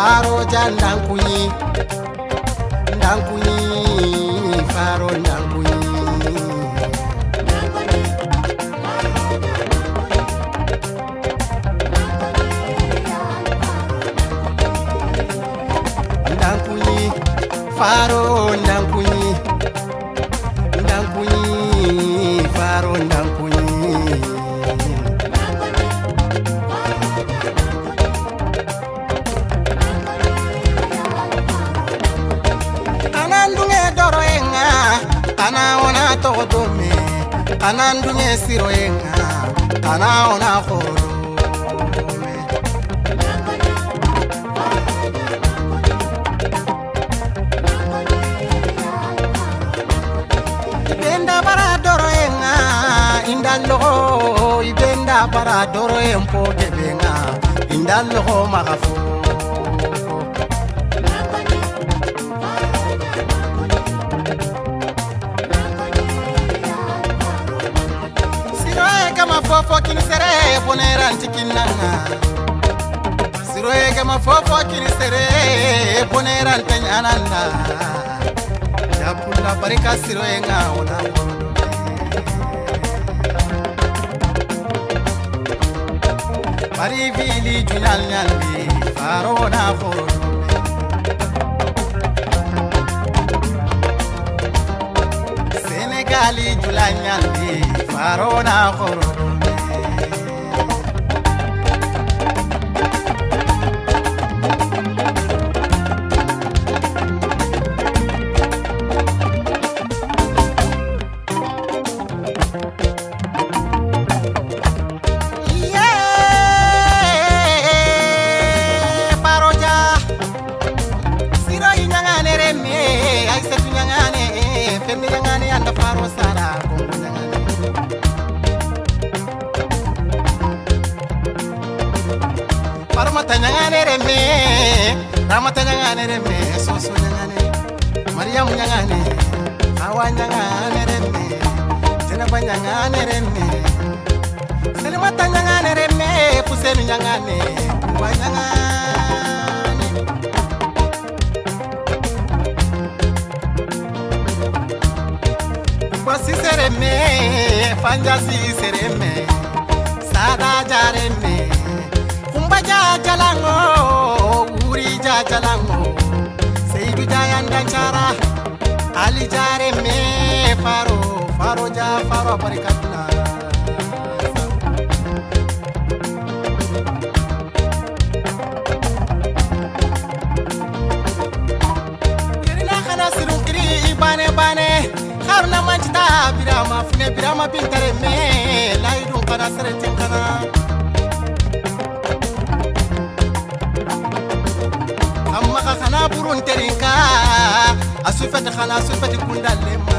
faro jandankuyi ndankuyi faro ndankuyi ndankuyi faro ndankuyi ndankuyi faro ndankuyi kana ona togodome kana ndunge siro yenga kana ona khorodome ibenda bara doro yenga indallo ibenda bara doro yempo gebenga indallo magafu fofo kini sere boneran tikinanga siroye gama fofo kini sere boneran tanyananda yapula barika siroye nga ona bari vili junyal nyalbi farona khoro Senegali julanyalbi farona khoro Ramata nyangane reme soso nyangane Mariam nyangane Hawa nyangane reme Jenaba nyangane reme Selimata nyangane reme Puseni nyangane Kuwa nyangane Kwasi sereme Fanjasi sereme Sada jareme Kumbaja jalango jalango Seydu jayan dancara Ali jare me faro ja faro barikatna Yerina khana sirun kiri bane kharna manjta birama bintare me laydun kana seretin kana khana burun terinka asufat khana asufat kundalema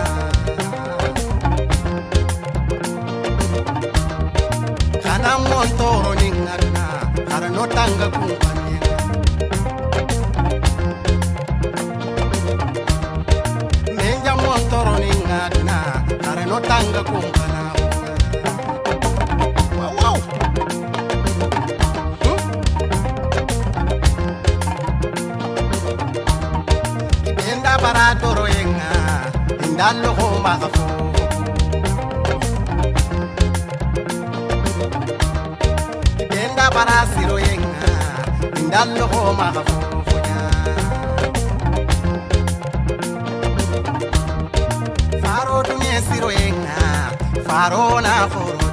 khana montoro ningana khana notanga kumpani menja montoro ningana khana notanga kumpana wow bara doro yenga indallo ho magafu ibenda bara siro yenga indallo ho magafu faro dunye siro yenga faro na foro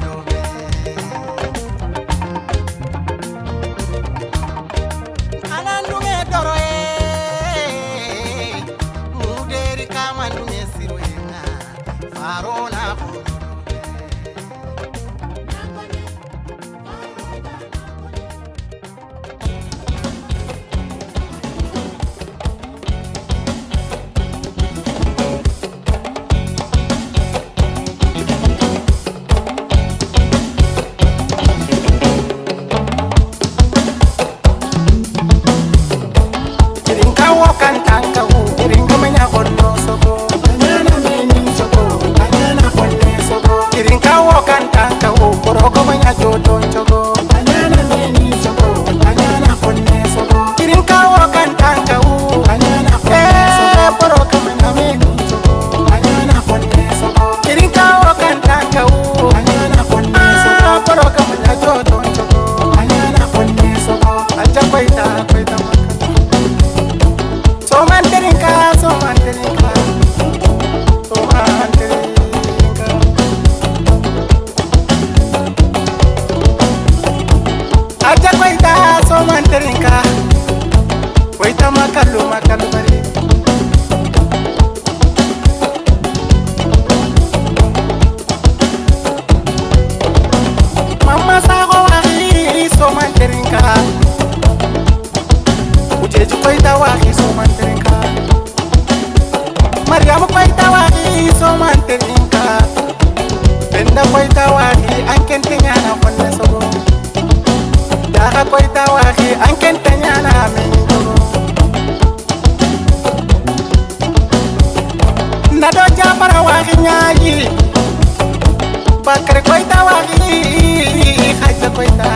Ringa menya kono soko, nyana meni soko, nyana kono. para wagi nyaayi bakare koita wagi haja koita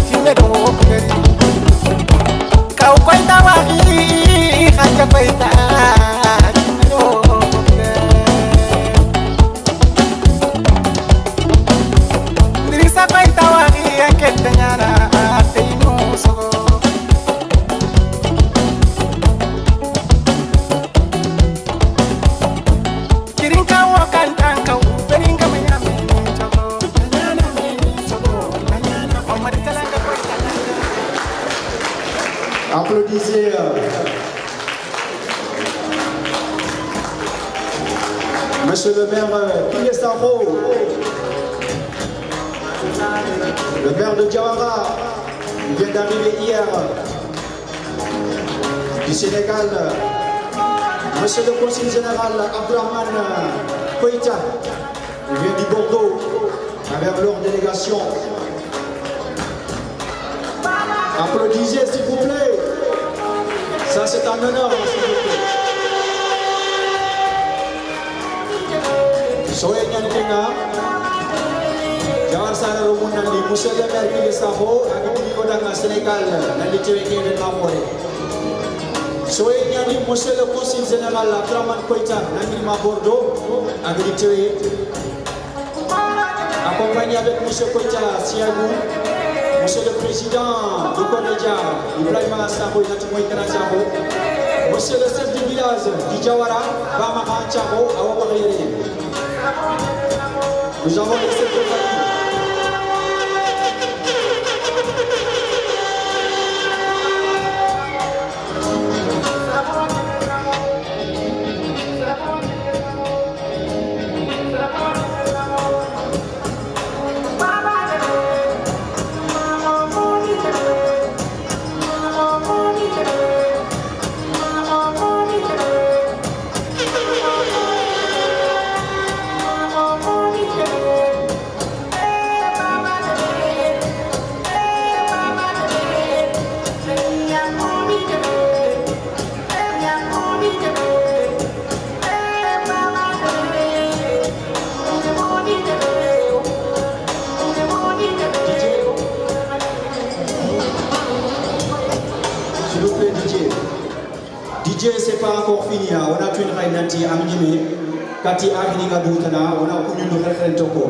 chime do okeri kau koita wagi haja koita chime do okeri dirisa koita wagi aketanyana teino sogo Applaudissez Monsieur le maire Pilestaro, le maire de Diawara, il vient d'arriver hier du Sénégal. Monsieur le conseiller général Abdourahmane Koïta, il vient du Bordeaux avec leur délégation. Applaudissez s'il vous plaît. Ça c'est un honneur s'il vous plaît. Soye Nyankenga, Jawar Sana Romunandi, Monsieur le maire Pilestaro, avec le Sénégal, dans l'événement événement forêt. Soye Nyani, Monsieur le conseiller général Abdourahmane Koïta, dans Bordeaux, avec accompagné avec Monsieur Koïta Siagou. Monsieur le Président du Konédia, Ibrahima Sabo, Monsieur le chef du village du Diawara, Bamara Chabo, Awabari. Nous avons les chefs de famille. DJ, c'est pas encore fini. On a tué une rainanti à Minime. Kati Agniga Boutana, on a connu le référent Toko.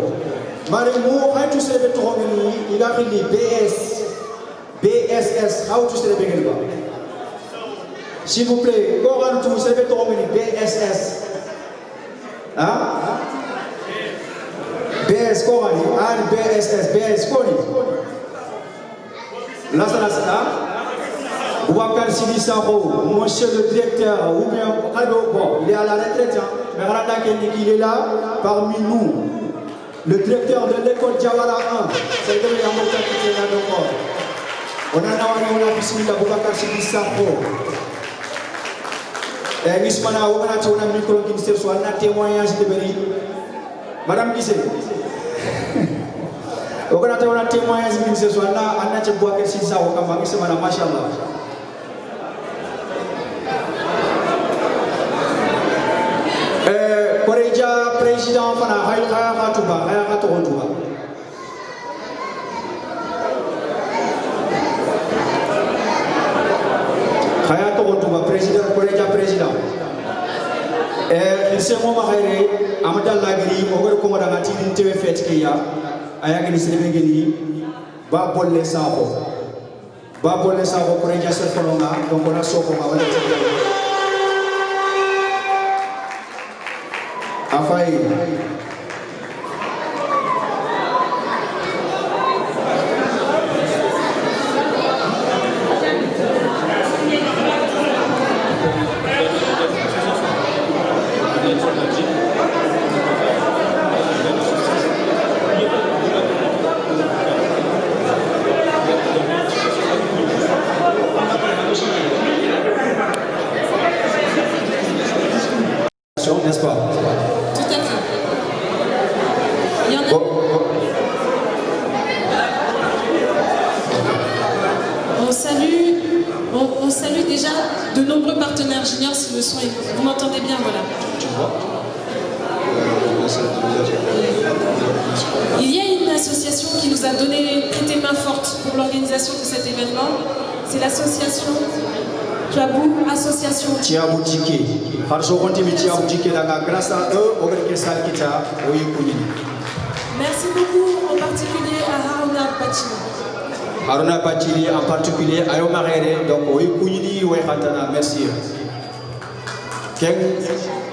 Marimo, how to say the Tomini, il a fini BSS, how to say the Begelba. S'il vous plaît, comment tu sais the Tomini, BSS? Hein? BS, comment? Ah, BSS, BS, Koni. Là, ça, Ouakar Sidi Sabo, monsieur le directeur, ou bien, bon, il est à la retraite, mais il est là parmi nous. Le directeur de l'école Diawara 1, c'est le Yamoka qui est là encore. On a piscine de Ouakar Sidi Sabo. Et Mismana, on a un micro qui se soit un témoignage de Béni. Madame Gissé. On a un témoignage qui se soit un Ouakar Sidi Sabo, comme Madame Machallah. Président Fana Khaya Khatouba président Koreja président il se mo mahayre amadal lagri o gor ko madanga tin tewe fet ke ya ayagni sebe geni ba bolle saho Koreja se fonga donc on a soko ma wala Afai. N'est-ce pas? Tout à fait. Il y en a... On salue déjà de nombreux partenaires juniors si le son est... Vous m'entendez bien, voilà. Tu vois? Il y a une association qui nous a prêté main forte pour l'organisation de cet événement. C'est l'association Tiabou Association. Tiabou Djike. Grâce à eux, on merci beaucoup en particulier à Haruna Bachili. Haruna Bachili en particulier à Yomarere, donc oui, Kounini, oui, Hatana, merci.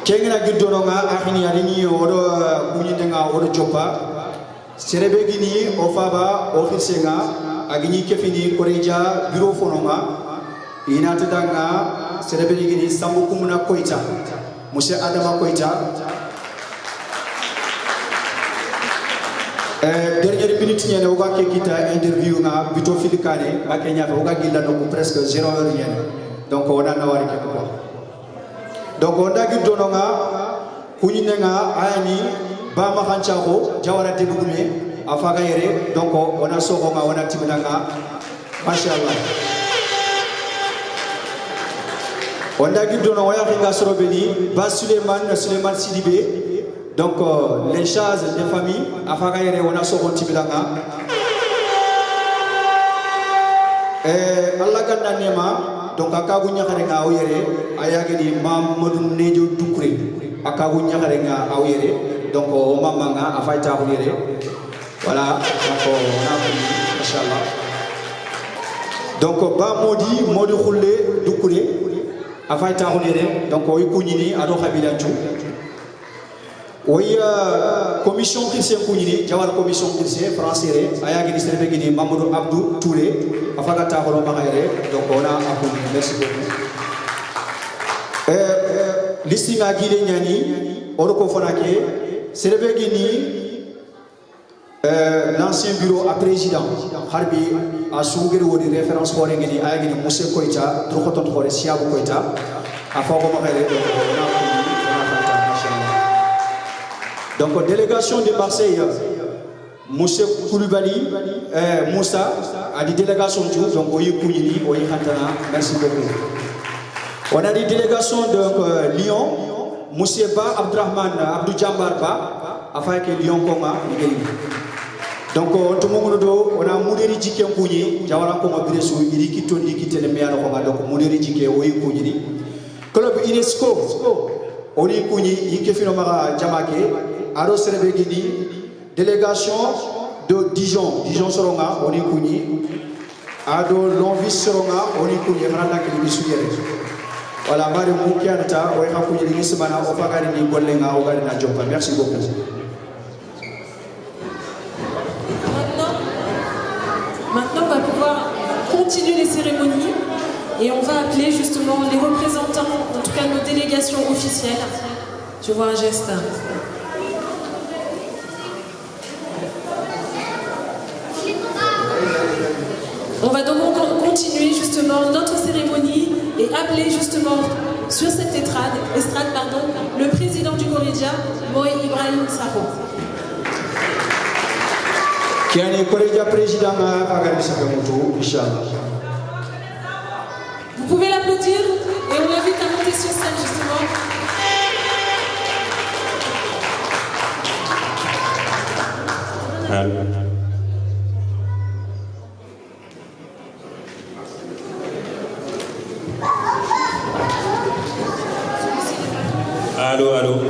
Kengena Gildonga, Ahini Alini, Oro Kouninga, Oro Chopa, Serebegini, Ofaba, Ofisenga, Agini Kefini, Koreja, Bureau Fonoma, Inatanga, Serebegini, Sambukumuna Koita, Monsieur Adama Koita. Dernière minute, il y a un interview na Vito Filikane, à Kenya, on a presque 0 heure. Donc on a nawari quoi. Donc on a dit dononga, Kuninenga, Ayani, Bama Hancharo, Jawara Tebume, Afagaire, donc on a Soronga, on a Timunanga, Machallah. On a dit dononga, Ringa Sorobeni, Bas Suleiman Sidibé. Donc, les choses des familles, à Fagaire, on a sorti Tibilanga. Allah Gandanema, donc à Kagunya Renga Oyere, Ayagani, Mamadou Nejo Dukri, à Kagunya Renga Oyere, donc au Mamanga, à Faita Oyere. Voilà, donc on a vu, Inch'Allah. Donc, Ba Modi, Modi Roulé, Dukri, à Faita Oyere, donc au Ikunini, à Rohabilanchou. Oui, commission chrétienne Kounini, Jawar commission chrétienne française, Ayagini Serebegini, Mamadou Abdou Touré, Afagata Holomaire, donc on a appuyé, merci beaucoup. Listing à Guilé Niani, Oroko Fonake, Serebegini, l'ancien bureau à président, Harbi, à Sougero de référence Horengini, Ayagini Mousse Koita, Trokoton Hore, Siabou Koita, Afagomare, donc on a appuyé. Donc, délégation de Marseille, Moussa Koulibaly, Moussa, a dit délégation de donc Oyi Kounini, Oyi Hantana, merci beaucoup. On a dit délégation de Lyon, Moussa Ba, Abdrahman, Abdou Djambar Ba, afin que Lyon Koma, donc, tout le monde, on a Mouderi Djike Kouni, Jawara Koma Biresu, Iriki Tondi qui était le meilleur, donc Mouderi Djike, Oyi Kounini. Club UNESCO, Oyi Kouni, Ikefinomara Djamake, Aro Serebegini, délégation de Dijon Soronga, Oni Kouni, Ado Lonvis Soronga, Oni Kouni, Randa Kili. Voilà, Mario Moukianta, Oeka Kouni, Nismana, Ofagari, Golenga, Ogarina Jompa. Merci beaucoup. Maintenant, on va pouvoir continuer les cérémonies et on va appeler justement les représentants, en tout cas nos délégations officielles. Je vois un geste. On va donc continuer justement notre cérémonie et appeler justement sur cette estrade, le président du Corridja, Moï Ibrahim Sakho. Qui est le Corridja président à Sakamoto, Inch'Allah. Vous pouvez l'applaudir et on l'invite à monter sur scène justement. Allô,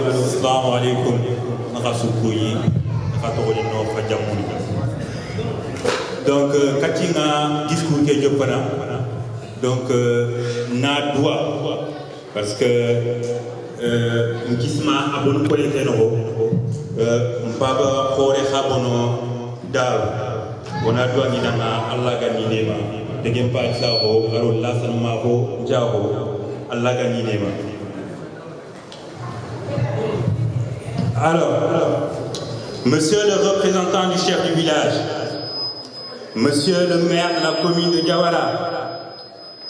assalamu alaikum. Donc, Katinga discours que je prends, donc, na doit, parce que Nkisma abonu kolete no, Mbaba Hore Habono Dar, on a doit ni nana Allah ganinema, de Gempa Sao, Aro Lasan Maho, Jao, Allah ganinema. Alors, monsieur le représentant du chef du village, monsieur le maire de la commune de Diawara,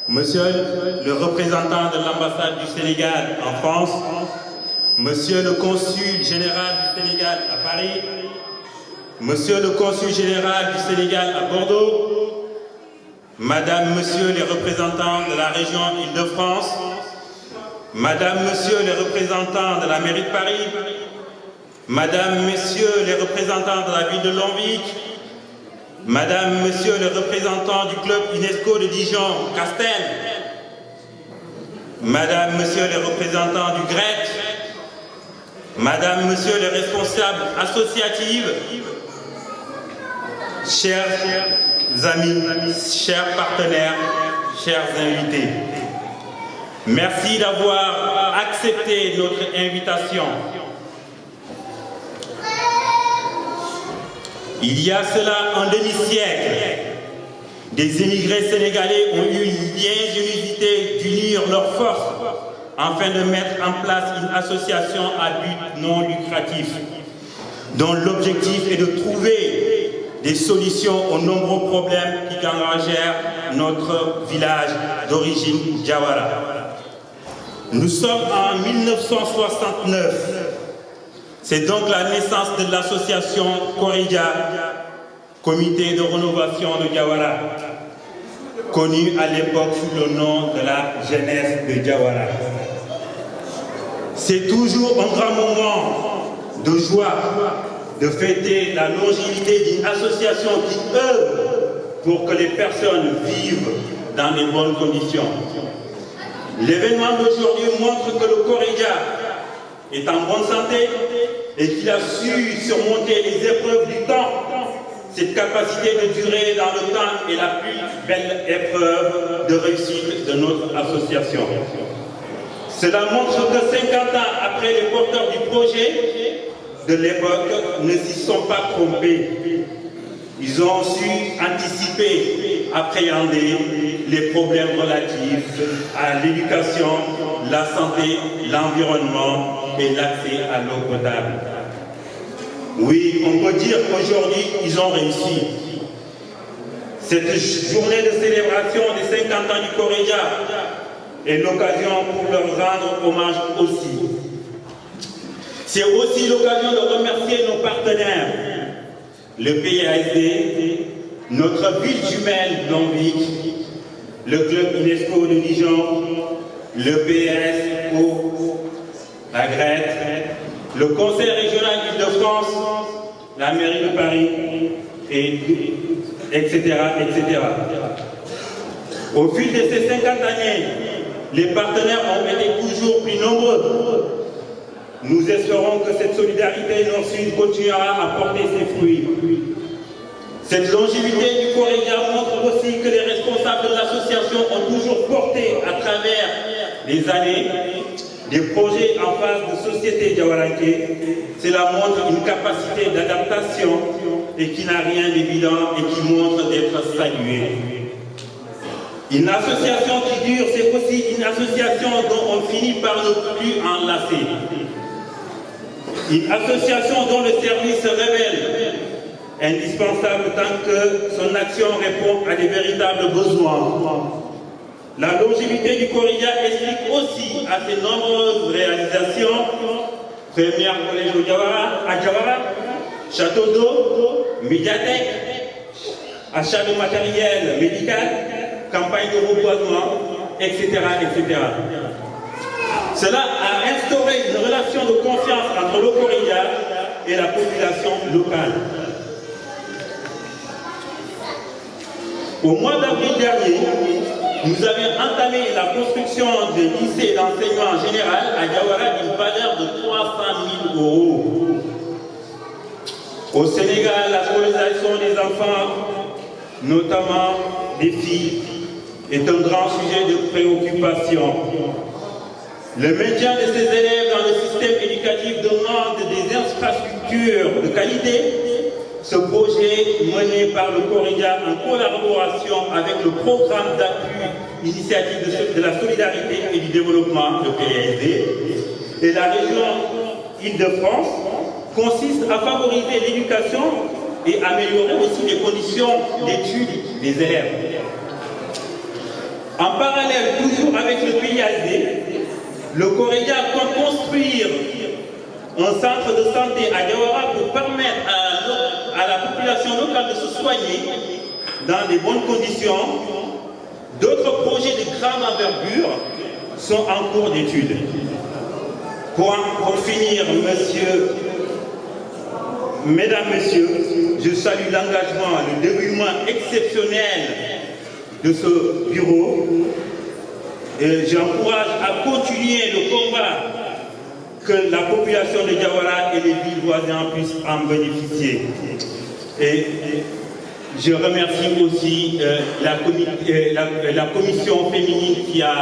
monsieur le représentant de l'ambassade du Sénégal en France, monsieur le consul général du Sénégal à Paris, monsieur le consul général du Sénégal à Bordeaux, madame, monsieur les représentants de la région Île-de-France, madame, monsieur les représentants de la mairie de Paris, Madame, Messieurs les représentants de la ville de Longvic, Madame, Monsieur les représentants du club UNESCO de Dijon, Castel, Madame, Monsieur les représentants du GRET, Madame, Monsieur les responsables associatifs, chers amis, chers partenaires, chers invités, merci d'avoir accepté notre invitation. Il y a cela un demi-siècle, des émigrés sénégalais ont eu l'ingéniosité d'unir leurs forces afin de mettre en place une association à but non lucratif, dont l'objectif est de trouver des solutions aux nombreux problèmes qui enragèrent notre village d'origine Diawara. Nous sommes en 1969. C'est donc la naissance de l'association Korija, Comité de rénovation de Diawara, connu à l'époque sous le nom de la jeunesse de Diawara. C'est toujours un grand moment de joie de fêter la longévité d'une association qui œuvre pour que les personnes vivent dans les bonnes conditions. L'événement d'aujourd'hui montre que le Korija est en bonne santé et qu'il a su surmonter les épreuves du temps. Cette capacité de durer dans le temps est la plus belle épreuve de réussite de notre association. Cela montre que 50 ans après, les porteurs du projet de l'époque ne s'y sont pas trompés. Ils ont su anticiper, appréhender les problèmes relatifs à l'éducation, la santé, l'environnement et l'accès à l'eau potable. Oui, on peut dire qu'aujourd'hui, ils ont réussi. Cette journée de célébration des 50 ans du Korija est l'occasion pour leur rendre hommage aussi. C'est aussi l'occasion de remercier nos partenaires, le PASD, notre ville jumelle Longvic, le club UNESCO de Dijon, le PSO, la GRET, le Conseil régional d'Île-de-France, la mairie de Paris, etc., etc. Au fil de ces 50 années, les partenaires ont été toujours plus nombreux. Nous espérons que cette solidarité nord-sud continuera à porter ses fruits. Cette longévité du Korija montre aussi que les responsables de l'association ont toujours porté à travers les années des projets en phase de société diawaranké. Cela montre une capacité d'adaptation et qui n'a rien d'évident et qui montre d'être saluée. Une association qui dure, c'est aussi une association dont on finit par ne plus enlacer. Une association dont le service se révèle indispensable tant que son action répond à des véritables besoins. La longévité du Korija explique aussi à ses nombreuses réalisations, première collège à Diawara, château d'eau, médiathèque, achat de matériel médical, campagne de reboisement, etc., etc. Cela a instauré une relation de confiance entre le Korija et la population locale. Au mois d'avril dernier, nous avions entamé la construction d'un lycée d'enseignement général à Diawara d'une valeur de 300 000 €. Au Sénégal, la scolarisation des enfants, notamment des filles, est un grand sujet de préoccupation. Le maintien de ces élèves dans le système éducatif demande des infrastructures de qualité. Ce projet, mené par le Korija en collaboration avec le programme d'appui initiative de la solidarité et du développement, le PASD, et la région Île-de-France, consiste à favoriser l'éducation et améliorer aussi les conditions d'études des élèves. En parallèle, toujours avec le PASD, le Korija compte construire un centre de santé à Diawara pour permettre à la population locale de se soigner dans de bonnes conditions. D'autres projets de grande envergure sont en cours d'étude. Pour finir, monsieur Mesdames, Messieurs, je salue l'engagement, le dévouement exceptionnel de ce bureau. Et j'encourage à continuer le combat que la population de Diawara et les villes voisines puissent en bénéficier. Et je remercie aussi la commission féminine qui a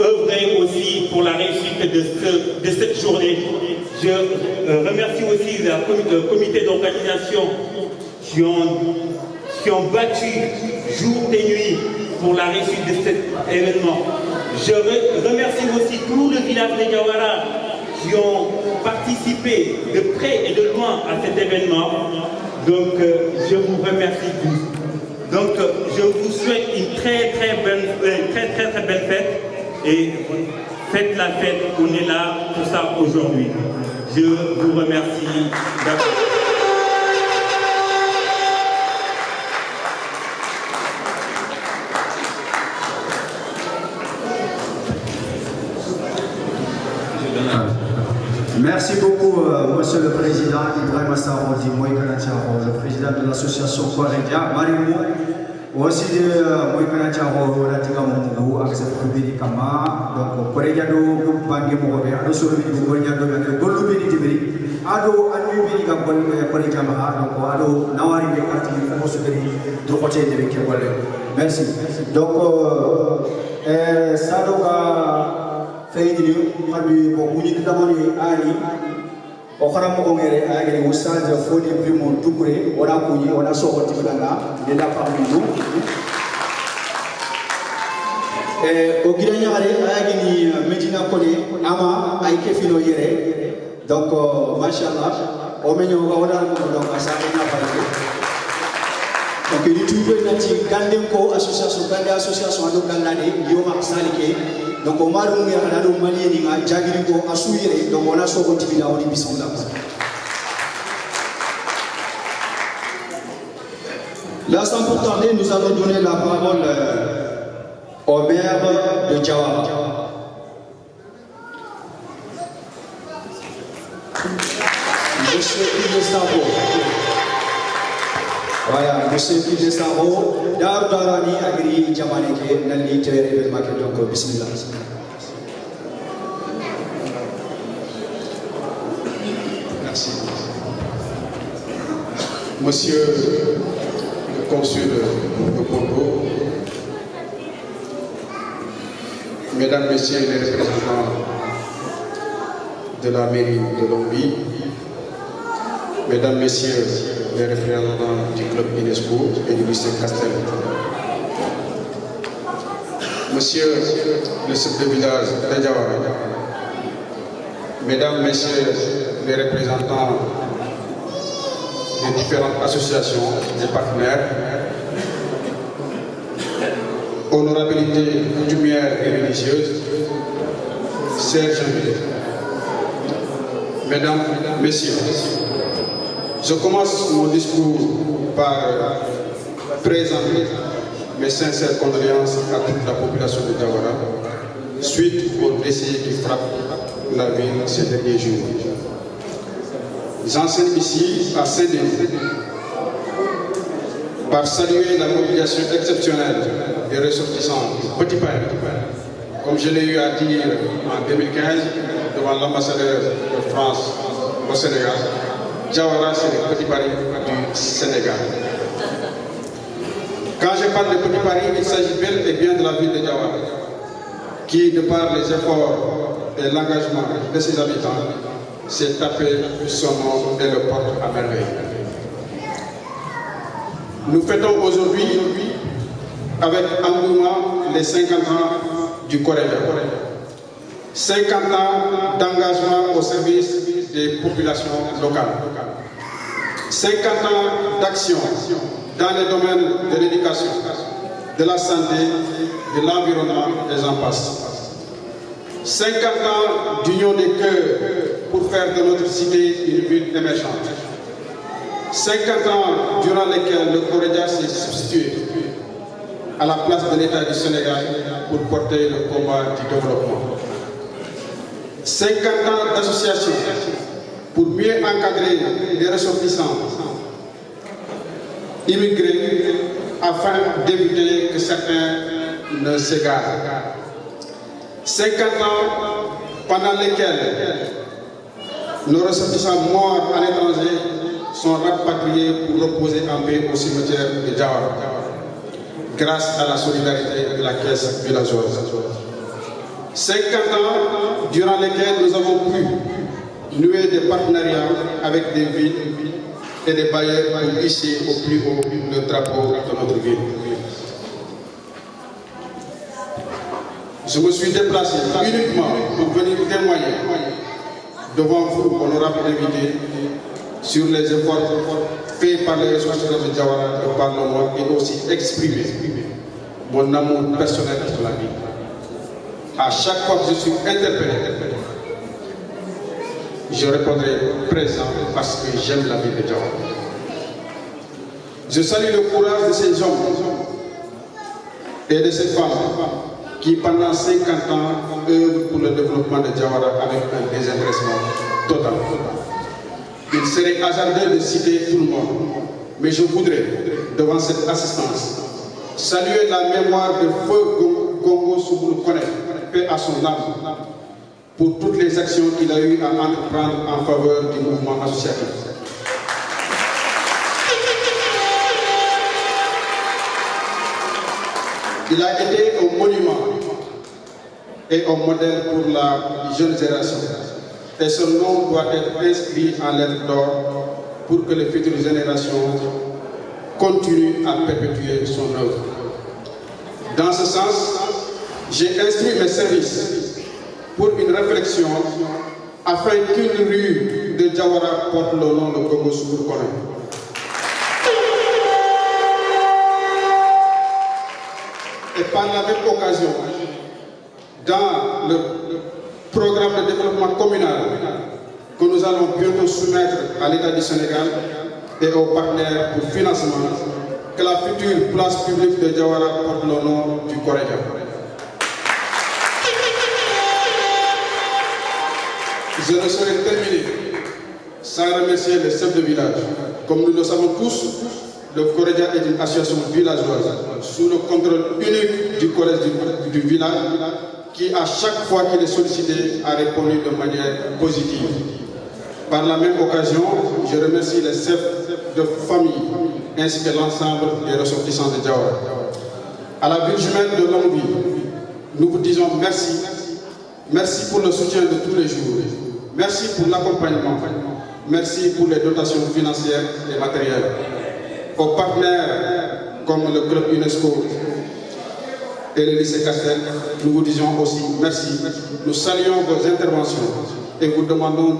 œuvré aussi pour la réussite de cette journée. Je remercie aussi le comité d'organisation qui ont battu jour et nuit pour la réussite de cet événement. Je remercie aussi tout le village de Diawara qui ont participé de près et de loin à cet événement. Donc, je vous remercie tous. Donc, je vous souhaite une très belle fête. Et faites la fête, on est là pour ça aujourd'hui. Je vous remercie d'abord. Merci beaucoup, Monsieur le Président Ibrahim Assaro di Moïkanatiaro, le président de l'association Koredia, Marimou, aussi de Moïkanatiaro, Ratiga Moumou, Accès Kubiri Kama, donc Koredia do Bangi Mobe, Ado Sorobi, Gonia do Golubini Tibiri, Ado Anubini Gabon, Koredia Maha, donc Ado Nawari de Parti, Mosubiri, Dropoté de Kewale. Merci. Donc, Sadoga. Faydi xamni ko buñu damone ali o xaram ko ngere agere oustaz Fodi Primo Touré wala ko ñi wala soxoti danga de la parmi nous o gida ñaare agini Medina Kole ama ay kefino yere donc machallah o meño ga wala ko donc asa na paré donc il tuve nati ganden ko association ado gandane yoma salike donc on m'a donné à la Mali ni à Jagirigo à Souyere donc on a so continué à on bismillah. Là sans plus tarder nous allons donner la parole au maire de Diawara. Monsieur Yves Sabo. Voilà, monsieur Yves Sabo, Darani Agri Jamaneke, Nali Tere Market, donc bismillah. Merci. Monsieur le consul de Congo, Mesdames, Messieurs les représentants de la mairie de Lombi, Mesdames, Messieurs les représentants du club UNESCO et du lycée Castel, Monsieur le chef de village de Diawara, Mesdames, Messieurs les représentants des différentes associations et partenaires, honorabilité coutumière et religieuse, chers invités, Mesdames, Messieurs, je commence mon discours par présenter mes sincères condoléances à toute la population de Diawara suite au décès qui frappe la ville ces derniers jours. J'enseigne ici à Saint-Denis par saluer la mobilisation exceptionnelle des ressortissants du Petit Paris, comme je l'ai eu à dire en 2015 devant l'ambassadeur de France au Sénégal. Diawara, c'est le Petit Paris du Sénégal. Quand je parle de Petit Paris, il s'agit bel et bien de la ville de Diawara, qui, de par les efforts et l'engagement de ses habitants, s'est tapé son nom et le porte à merveille. Nous fêtons aujourd'hui, avec engouement, les 50 ans du Corélia. 50 ans d'engagement au service des populations locales. 50 ans d'action dans les domaines de l'éducation, de la santé, de l'environnement et j'en passe. 50 ans d'union des cœurs pour faire de notre cité une ville émergente. 50 ans durant lesquels le Corélia s'est substitué à la place de l'État du Sénégal pour porter le combat du développement. 50 ans d'association pour mieux encadrer les ressortissants immigrés afin d'éviter que certains ne s'égarent. 50 ans pendant lesquels nos ressortissants morts à l'étranger sont rapatriés pour reposer en paix au cimetière de Jawara, grâce à la solidarité de la caisse villageoise. 50 ans durant lesquels nous avons pu nouer des partenariats avec des villes et des bailleurs pour hisser au plus haut le drapeau de notre ville. Je me suis déplacé uniquement pour venir témoigner devant vous, honorables invités, sur les efforts faits par les ressortissants de Jawara et par le monde, et aussi exprimer mon amour personnel pour la vie. À chaque fois que je suis interpellé, je répondrai présent parce que j'aime la vie de Jawara. Je salue le courage de ces hommes et de ces femmes qui, pendant 50 ans, œuvrent pour le développement de Jawara avec un désintéressement total. Il serait hasardeux de citer tout le monde, mais je voudrais, devant cette assistance, saluer la mémoire de feu Gongo Souboulou Koné, paix à son âme, pour toutes les actions qu'il a eu à entreprendre en faveur du mouvement associatif. Il a été un monument et un modèle pour la jeune génération. Et son nom doit être inscrit en lettres d'or pour que les futures générations continuent à perpétuer son œuvre. Dans ce sens, j'ai instruit mes services pour une réflexion afin qu'une rue de Jawara porte le nom de Gongo Souboulou Koné. Et par la même occasion, dans le programme de développement communal que nous allons bientôt soumettre à l'État du Sénégal et aux partenaires pour financement, que la future place publique de Jawara porte le nom du Koréja. Je ne saurais terminer sans remercier les chefs de village. Comme nous le savons tous, le Koréja est une association villageoise sous le contrôle unique du collège du village qui, à chaque fois qu'il est sollicité, a répondu de manière positive. Par la même occasion, je remercie les chefs de famille ainsi que l'ensemble des ressortissants de Jawara. À la ville jumelle de Longvi, nous vous disons merci. Merci pour le soutien de tous les jours. Merci pour l'accompagnement. Merci pour les dotations financières et matérielles. Aux partenaires comme le club UNESCO et le lycée Castel, nous vous disons aussi merci. Nous saluons vos interventions et vous demandons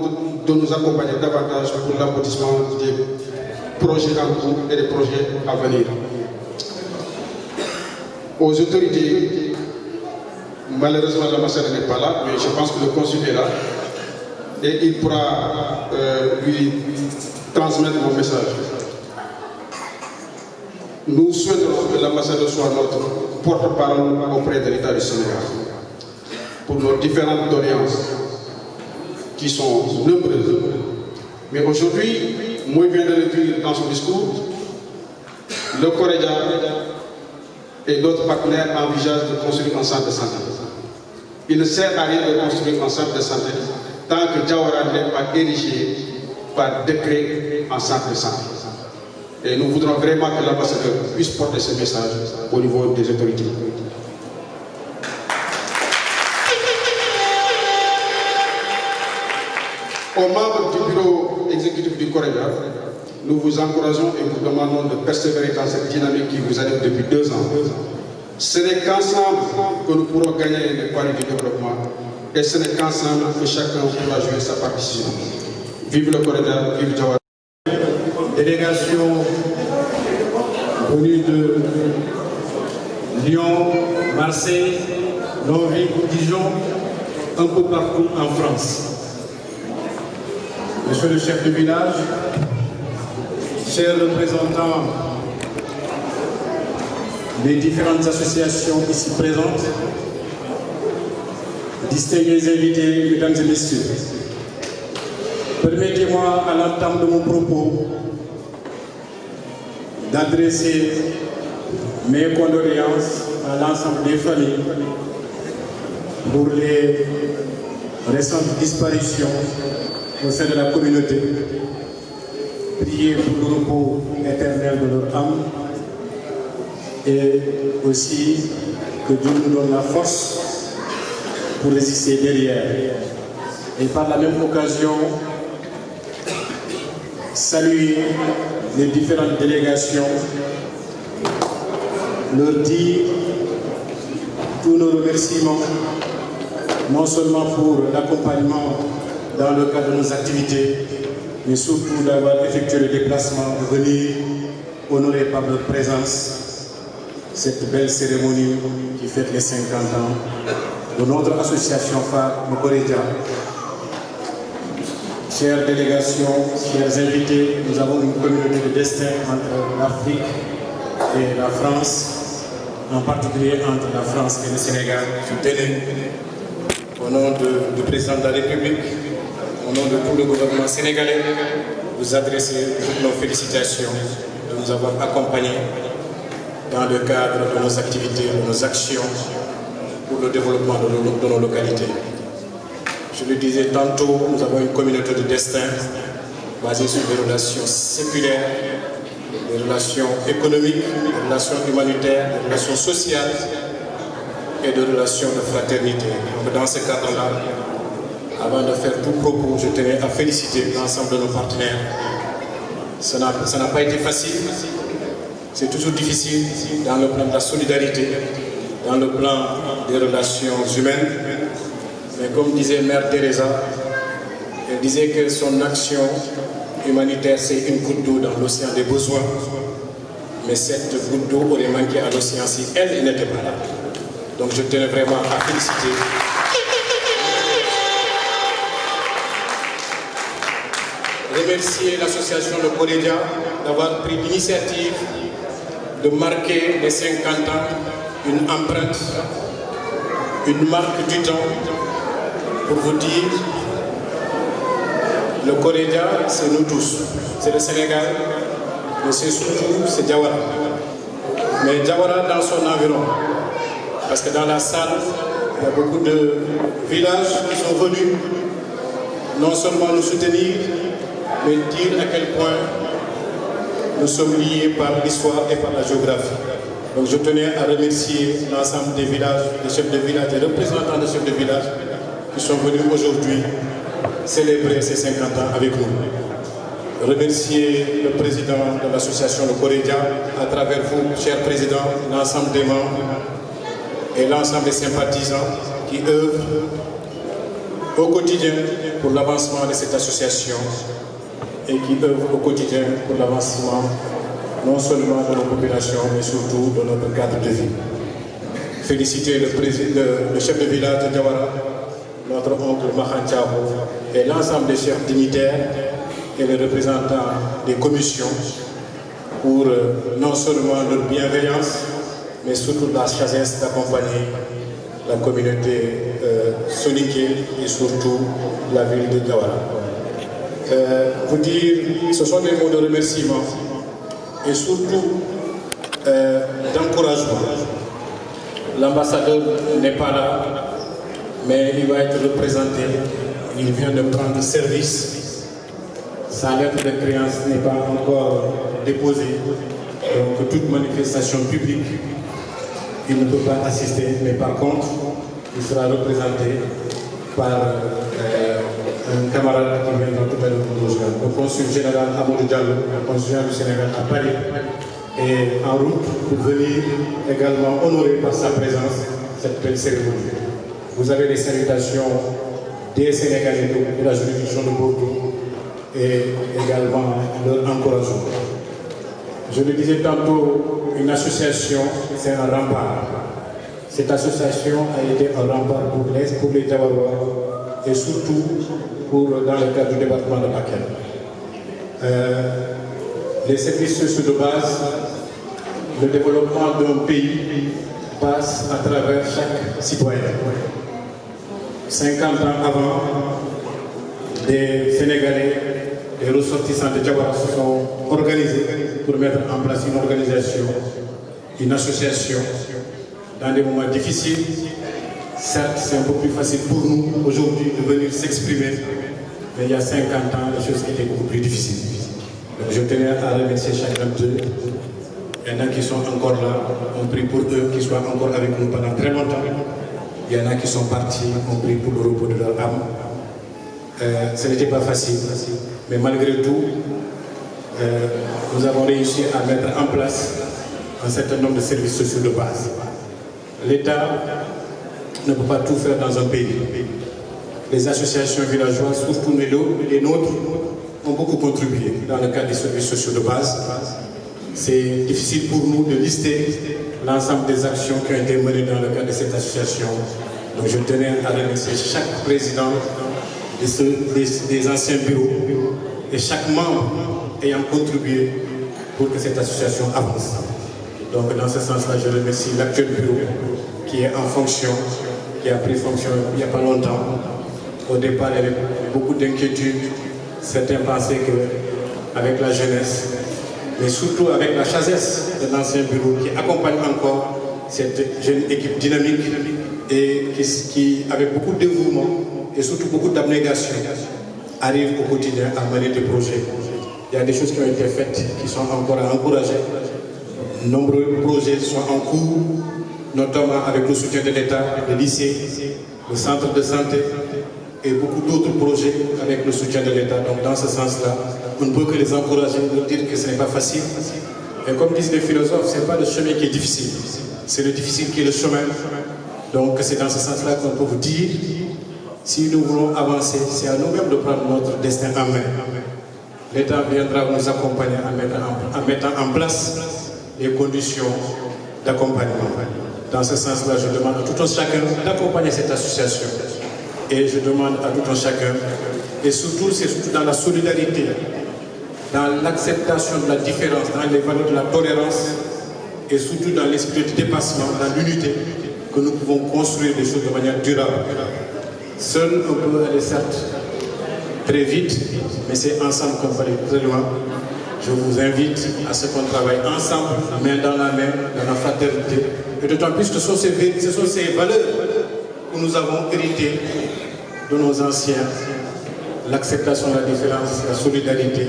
de nous accompagner davantage pour l'aboutissement des projets en cours et des projets à venir. Aux autorités, malheureusement l'ambassadeur n'est pas là, mais je pense que le consul est là et il pourra lui transmettre mon message. Nous souhaitons que l'ambassadeur soit notre porte-parole auprès de l'État du Sénégal pour nos différentes doléances qui sont nombreuses. Mais aujourd'hui, moi je viens de le dire dans son discours, le Koréja et d'autres partenaires envisagent de construire un centre de santé. Il ne sert à rien de construire un centre de santé tant que Jawara n'est pas érigé par décret en centre de santé. Et nous voudrons vraiment que l'ambassadeur puisse porter ce message au niveau des autorités. Aux membres du bureau exécutif du Koréja, nous vous encourageons et vous demandons de persévérer dans cette dynamique qui vous anime depuis 2 ans. Ce n'est qu'ensemble que nous pourrons gagner les paris du développement et ce n'est qu'ensemble que chacun pourra jouer sa partition. Vive le Koréja, vive Jawara. Délégation venue de Lyon, Marseille, Longwy, Dijon, un peu partout en France. Monsieur le chef de village, chers représentants des différentes associations ici présentes, distingués invités, mesdames et messieurs, Permettez-moi à l'entame de mon propos d'adresser mes condoléances à l'ensemble des familles pour les récentes disparitions au sein de la communauté. Prier pour le repos éternel de leur âme et aussi que Dieu nous donne la force pour résister derrière. Et par la même occasion, saluer les différentes délégations, leur dire tous nos remerciements, non seulement pour l'accompagnement dans le cadre de nos activités, mais surtout d'avoir effectué le déplacement, de venir honorer par leur présence cette belle cérémonie qui fête les 50 ans de notre association phare, le Corédia. Chères délégations, chers invités, nous avons une communauté de destin entre l'Afrique et la France, en particulier entre la France et le Sénégal. Je tenais, au nom du président de la République, au nom de tout le gouvernement sénégalais, vous adresser toutes nos félicitations de nous avoir accompagnés dans le cadre de nos activités, de nos actions pour le développement de nos localités. Je le disais tantôt, nous avons une communauté de destin basée sur des relations séculaires, des relations économiques, des relations humanitaires, des relations sociales et des relations de fraternité. Donc dans ce cadre-là, avant de faire tout propos, je tenais à féliciter l'ensemble de nos partenaires. Ça n'a pas été facile, c'est toujours difficile dans le plan de la solidarité, dans le plan des relations humaines. Mais comme disait Mère Teresa, elle disait que son action humanitaire, c'est une goutte d'eau dans l'océan des besoins. Mais cette goutte d'eau aurait manqué à l'océan si elle n'était pas là. Donc je tenais vraiment à féliciter. Remercier l'association Le Corédia d'avoir pris l'initiative de marquer les 50 ans, une empreinte, une marque du temps. Pour vous dire, le Corédia, c'est nous tous. C'est le Sénégal, mais c'est surtout, c'est Diawara. Mais Diawara dans son environ. Parce que dans la salle, il y a beaucoup de villages qui sont venus, non seulement nous soutenir, mais dire à quel point nous sommes liés par l'histoire et par la géographie. Donc je tenais à remercier l'ensemble des villages, des chefs de village, des représentants des chefs de village, qui sont venus aujourd'hui célébrer ces 50 ans avec nous. Remercier le président de l'association Le Corédia, à travers vous, cher président, l'ensemble des membres et l'ensemble des sympathisants qui œuvrent au quotidien pour l'avancement de cette association et qui œuvrent au quotidien pour l'avancement non seulement de nos populations, mais surtout de notre cadre de vie. Féliciter le chef de village de Diawara, notre oncle Mahan Thiabo et l'ensemble des chefs dignitaires et les représentants des commissions pour non seulement leur bienveillance, mais surtout la sagesse d'accompagner la communauté soninké et surtout la ville de Diawara. Vous dire, ce sont des mots de remerciement et surtout d'encouragement. L'ambassadeur n'est pas là, mais il va être représenté. Il vient de prendre service. Sa lettre de créance n'est pas encore déposée. Donc toute manifestation publique, il ne peut pas assister, mais par contre, il sera représenté par un camarade qui vient tout à l'heure nous rejoindre. Le consul général Amadou Diallo, le consul général du Sénégal à Paris, est en route pour venir également honorer par sa présence cette belle cérémonie. Vous avez les salutations des Sénégalais de la juridiction de Bordeaux et également leur encouragement. Je le disais tantôt, une association, c'est un rempart. Cette association a été un rempart pour les Diawarois et surtout dans le cadre du département de Bakel. Les services sociaux de base, le développement d'un pays passe à travers chaque citoyen. 50 ans avant, des Sénégalais, des ressortissants de Diawara se sont organisés pour mettre en place une organisation, une association dans des moments difficiles. Certes, c'est un peu plus facile pour nous aujourd'hui de venir s'exprimer, mais il y a 50 ans, les choses étaient beaucoup plus difficiles. Donc je tenais à remercier chacun d'eux. Il y en a qui sont encore là, on prie pour eux, qu'ils soient encore avec nous pendant très longtemps. Il y en a qui sont partis, on prie pour le repos de leur âme. Ce n'était pas facile, mais malgré tout, nous avons réussi à mettre en place un certain nombre de services sociaux de base. L'État ne peut pas tout faire dans un pays. Les associations villageoises, surtout les nôtres, ont beaucoup contribué dans le cadre des services sociaux de base. C'est difficile pour nous de lister l'ensemble des actions qui ont été menées dans le cadre de cette association. Donc je tenais à remercier chaque président des anciens bureaux et chaque membre ayant contribué pour que cette association avance. Donc dans ce sens-là, je remercie l'actuel bureau qui est en fonction, qui a pris fonction il n'y a pas longtemps. Au départ, il y avait beaucoup d'inquiétudes. Certains pensaient qu'avec la jeunesse, mais surtout avec la sagesse de l'ancien bureau qui accompagne encore cette jeune équipe dynamique et qui avec beaucoup de dévouement et surtout beaucoup d'abnégation, arrive au quotidien à mener des projets. Il y a des choses qui ont été faites, qui sont encore à encourager. Nombreux projets sont en cours, notamment avec le soutien de l'État, le lycée, le centre de santé et beaucoup d'autres projets avec le soutien de l'État. Donc dans ce sens-là, on ne peut que les encourager, leur dire que ce n'est pas facile. Et comme disent les philosophes, ce n'est pas le chemin qui est difficile, c'est le difficile qui est le chemin. Donc c'est dans ce sens-là qu'on peut vous dire, si nous voulons avancer, c'est à nous-mêmes de prendre notre destin en main. L'État viendra nous accompagner en mettant en place les conditions d'accompagnement. Dans ce sens-là, je demande à tout un chacun d'accompagner cette association. Et je demande à tout un chacun, et surtout, c'est surtout dans la solidarité, dans l'acceptation de la différence, dans les valeurs de la tolérance, et surtout dans l'esprit de dépassement, dans l'unité, que nous pouvons construire des choses de manière durable. Seul, on peut aller certes très vite, mais c'est ensemble qu'on va aller très loin. Je vous invite à ce qu'on travaille ensemble, main dans la main, dans la fraternité. Et d'autant plus que ce sont ces valeurs que nous avons héritées de nos anciens, l'acceptation de la différence, la solidarité.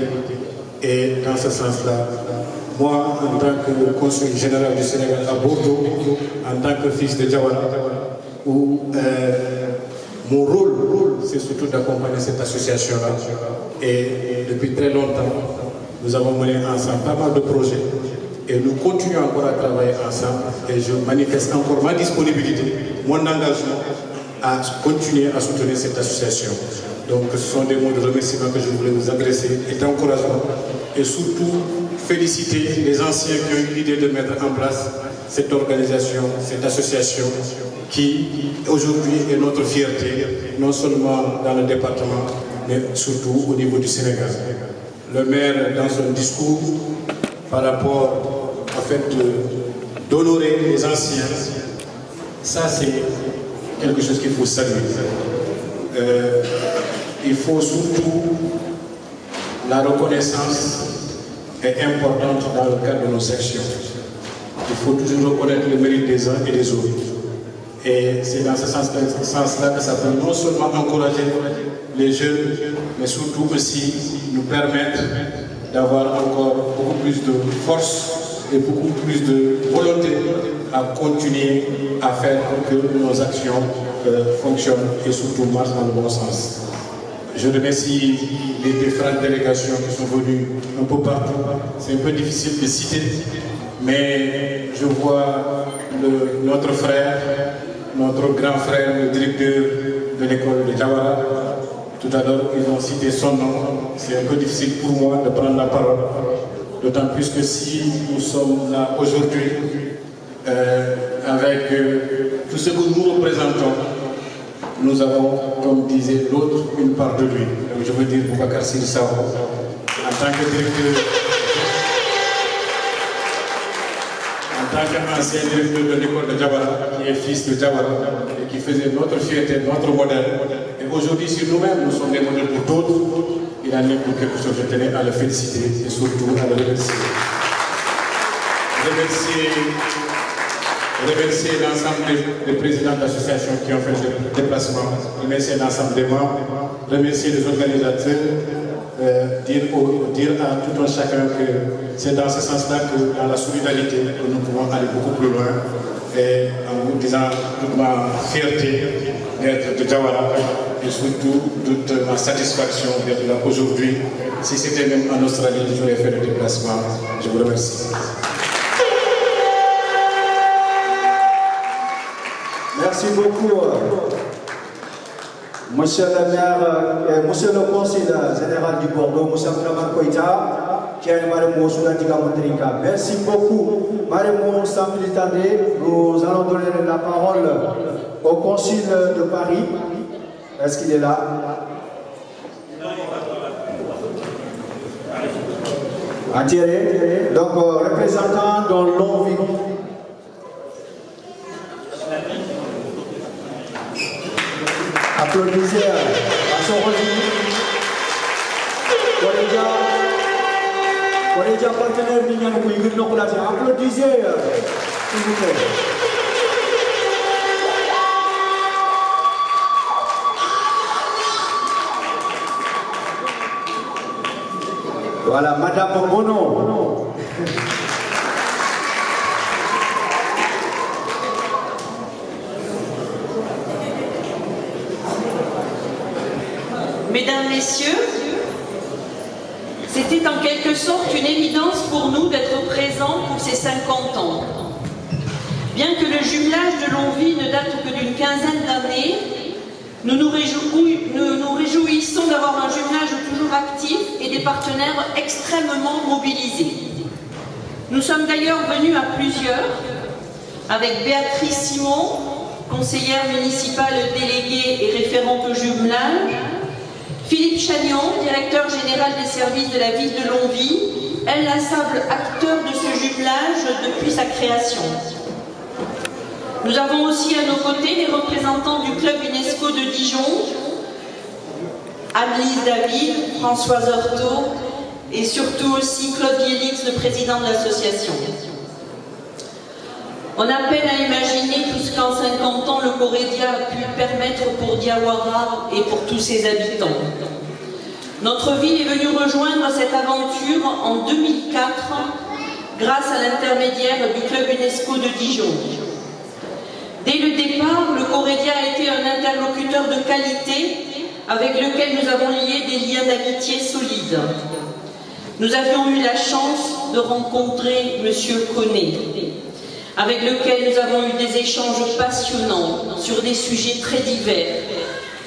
Et dans ce sens-là, moi, en tant que consul général du Sénégal à Bordeaux, en tant que fils de Diawara, où mon rôle, c'est surtout d'accompagner cette association-là. Et depuis très longtemps, nous avons mené ensemble pas mal de projets. Et nous continuons encore à travailler ensemble. Et je manifeste encore ma disponibilité, mon engagement à continuer à soutenir cette association. Donc ce sont des mots de remerciement que je voulais vous adresser et d'encouragement. Et surtout, féliciter les anciens qui ont eu l'idée de mettre en place cette organisation, cette association qui aujourd'hui est notre fierté, non seulement dans le département, mais surtout au niveau du Sénégal. Le maire, dans son discours, par rapport au fait d'honorer les anciens, ça c'est quelque chose qu'il faut saluer. Il faut surtout, la reconnaissance est importante dans le cadre de nos sections. Il faut toujours reconnaître le mérite des uns et des autres. Et c'est dans ce sens-là que ça peut non seulement encourager les jeunes, mais surtout aussi nous permettre d'avoir encore beaucoup plus de force et beaucoup plus de volonté à continuer à faire que nos actions fonctionnent et surtout marchent dans le bon sens. Je remercie les différentes délégations qui sont venues un peu partout. C'est un peu difficile de citer, mais je vois notre frère, notre grand frère, le directeur de l'école de Diawara. Tout à l'heure, ils ont cité son nom. C'est un peu difficile pour moi de prendre la parole. D'autant plus que si nous sommes là aujourd'hui avec tout ce que nous représentons, nous avons, comme disait l'autre, une part de lui. Donc je veux dire Boubacar Sidi Sakho, en tant que directeur, en tant qu'ancien directeur de l'école de Diawara, qui est fils de Diawara, et qui faisait notre fierté, notre modèle, et aujourd'hui, si nous-mêmes nous sommes des modèles pour d'autres, il en est pour quelque chose. Je tenais à le féliciter et surtout à le remercier. Remercier l'ensemble des présidents d'associations qui ont fait le déplacement, remercier l'ensemble des membres, remercier les organisateurs, dire à tout un chacun que c'est dans ce sens-là que dans la solidarité que nous pouvons aller beaucoup plus loin, et en vous disant toute ma fierté d'être de Diawara et surtout toute ma satisfaction d'être là aujourd'hui. Si c'était même en Australie, j'aurais fait le déplacement. Je vous remercie. Merci beaucoup, monsieur le maire, monsieur le conseiller général du Bordeaux, monsieur Abdraman Koïta, qui a Maremo Soudatiga Mandrika. Merci beaucoup. Maremo, sans plus tarder, nous allons donner la parole au consul de Paris. Est-ce qu'il est là? Attiré. Donc, représentant dans l'envie. Applaudissez à son revenu. Koreja partenaire Mignan Kouigir Nokulasi. Applaudissez, s'il vous plaît. Voilà, Madame Bono. Mesdames, Messieurs, c'était en quelque sorte une évidence pour nous d'être présents pour ces 50 ans. Bien que le jumelage de Longwy ne date que d'une quinzaine d'années, nous nous réjouissons d'avoir un jumelage toujours actif et des partenaires extrêmement mobilisés. Nous sommes d'ailleurs venus à plusieurs, avec Béatrice Simon, conseillère municipale déléguée et référente au jumelage, Philippe Chagnon, directeur général des services de la ville de Longwy, inlassable acteur de ce jumelage depuis sa création. Nous avons aussi à nos côtés les représentants du club UNESCO de Dijon, Anne-Lise David, Françoise Heurtaud et surtout aussi Claude Yélix, le président de l'association. On a peine à imaginer tout ce qu'en 50 ans le Corédia a pu permettre pour Diawara et pour tous ses habitants. Notre ville est venue rejoindre cette aventure en 2004 grâce à l'intermédiaire du club UNESCO de Dijon. Dès le départ, le Corédia a été un interlocuteur de qualité avec lequel nous avons lié des liens d'amitié solides. Nous avions eu la chance de rencontrer M. Koné, avec lequel nous avons eu des échanges passionnants sur des sujets très divers.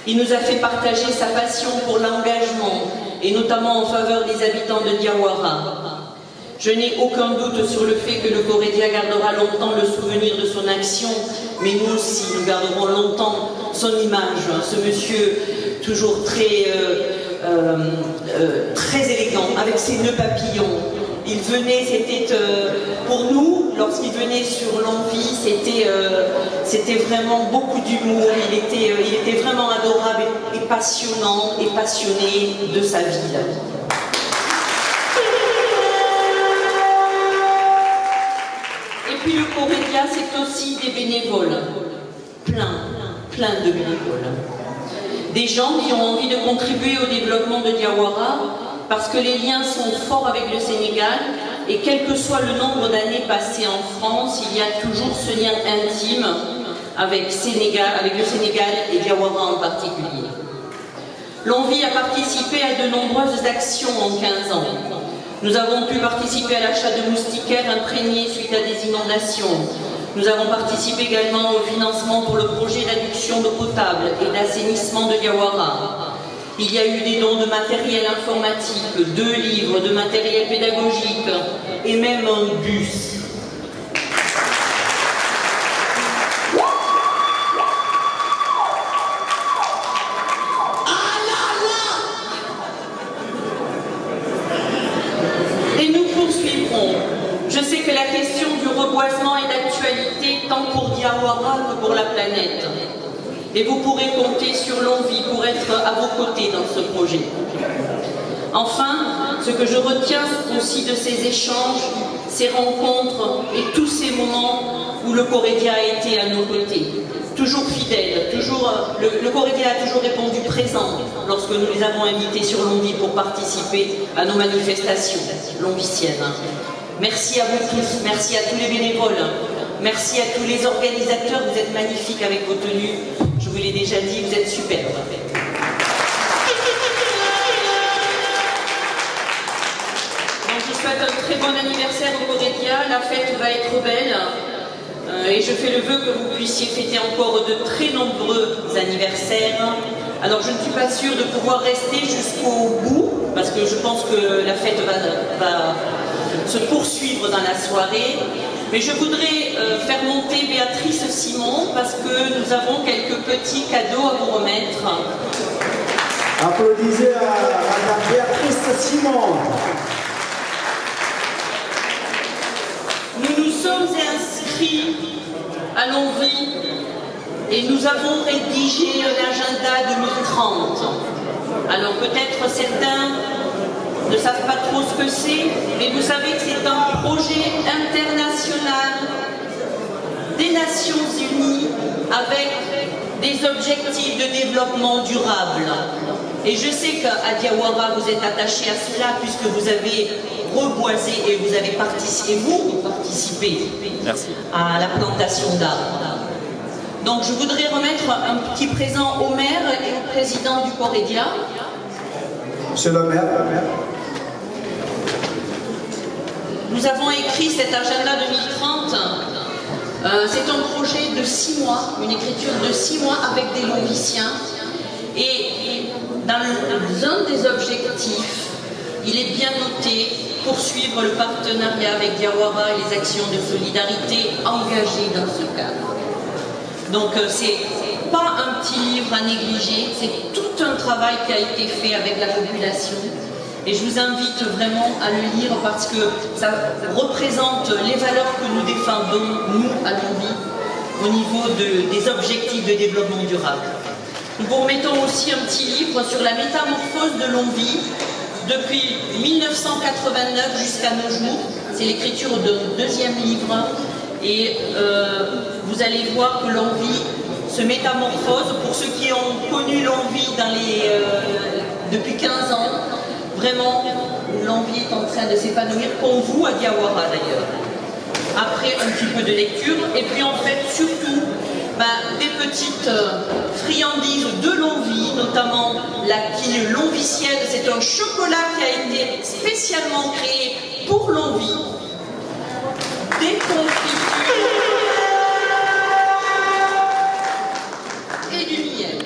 Il nous a fait partager sa passion pour l'engagement, et notamment en faveur des habitants de Diawara. Je n'ai aucun doute sur le fait que le Corédia gardera longtemps le souvenir de son action, mais nous aussi, nous garderons longtemps son image. Ce monsieur, toujours très élégant, avec ses nœuds papillons. Il venait, c'était pour nous, lorsqu'il venait sur Longwy, c'était vraiment beaucoup d'humour. Il était vraiment adorable et passionnant et passionné de sa ville. Et puis le Corédia, c'est aussi des bénévoles, plein de bénévoles. Des gens qui ont envie de contribuer au développement de Diawara, parce que les liens sont forts avec le Sénégal, et quel que soit le nombre d'années passées en France, il y a toujours ce lien intime avec le Sénégal et Diawara en particulier. Longwy a participé à de nombreuses actions en 15 ans. Nous avons pu participer à l'achat de moustiquaires imprégnés suite à des inondations. Nous avons participé également au financement pour le projet d'adduction d'eau potable et d'assainissement de Diawara. Il y a eu des dons de matériel informatique, 2 livres, de matériel pédagogique et même un bus. Et nous poursuivrons. Je sais que la question du reboisement est d'actualité tant pour Diawara que pour la planète. et vous pourrez compter sur l'envie pour être à vos côtés dans ce projet. Enfin, ce que je retiens aussi de ces échanges, ces rencontres et tous ces moments où le Corédia a été à nos côtés. Toujours fidèle, le Corédia a toujours répondu présent lorsque nous les avons invités sur Longwy pour participer à nos manifestations longvyciennes. Merci à vous tous, merci à tous les bénévoles, merci à tous les organisateurs, vous êtes magnifiques avec vos tenues, je vous l'ai déjà dit, vous êtes superbes. Donc je souhaite un très bon anniversaire au Corédia, la fête va être belle. Et je fais le vœu que vous puissiez fêter encore de très nombreux anniversaires. Alors je ne suis pas sûre de pouvoir rester jusqu'au bout, parce que je pense que la fête va se poursuivre dans la soirée. Mais je voudrais faire monter Béatrice Simon, parce que nous avons quelques petits cadeaux à vous remettre. Applaudissez à Madame Béatrice Simon. Nous nous sommes inscrits à Longwy et nous avons rédigé l'agenda 2030. Alors peut-être certains ne savent pas trop ce que c'est, mais vous savez que c'est un projet international des Nations Unies avec des objectifs de développement durable. Et je sais qu'à Diawara, vous êtes attachés à cela puisque vous avez reboisé et vous avez participé, Merci. À la plantation d'arbres. Donc je voudrais remettre un petit présent au maire et au président du Corédia. Monsieur le maire. Nous avons écrit cet agenda 2030. C'est un projet de 6 mois, une écriture de 6 mois avec des longvyciens. Et dans un des objectifs, il est bien noté poursuivre le partenariat avec Diawara et les actions de solidarité engagées dans ce cadre. Donc c'est pas un petit livre à négliger, c'est tout un travail qui a été fait avec la population. Et je vous invite vraiment à le lire parce que ça représente les valeurs que nous défendons, nous, à Longwy, au niveau des objectifs de développement durable. Nous vous remettons aussi un petit livre sur la métamorphose de Longwy depuis 1989 jusqu'à nos jours. C'est l'écriture d'un deuxième livre. Et vous allez voir que Longwy se métamorphose. Pour ceux qui ont connu Longwy depuis 15 ans, vraiment, Longwy est en train de s'épanouir, comme vous à Diawara d'ailleurs. Après un petit peu de lecture, et puis en fait, surtout, des petites friandises de Longwy, notamment la quille longvycienne. C'est un chocolat qui a été spécialement créé pour Longwy. Des confitures et du miel.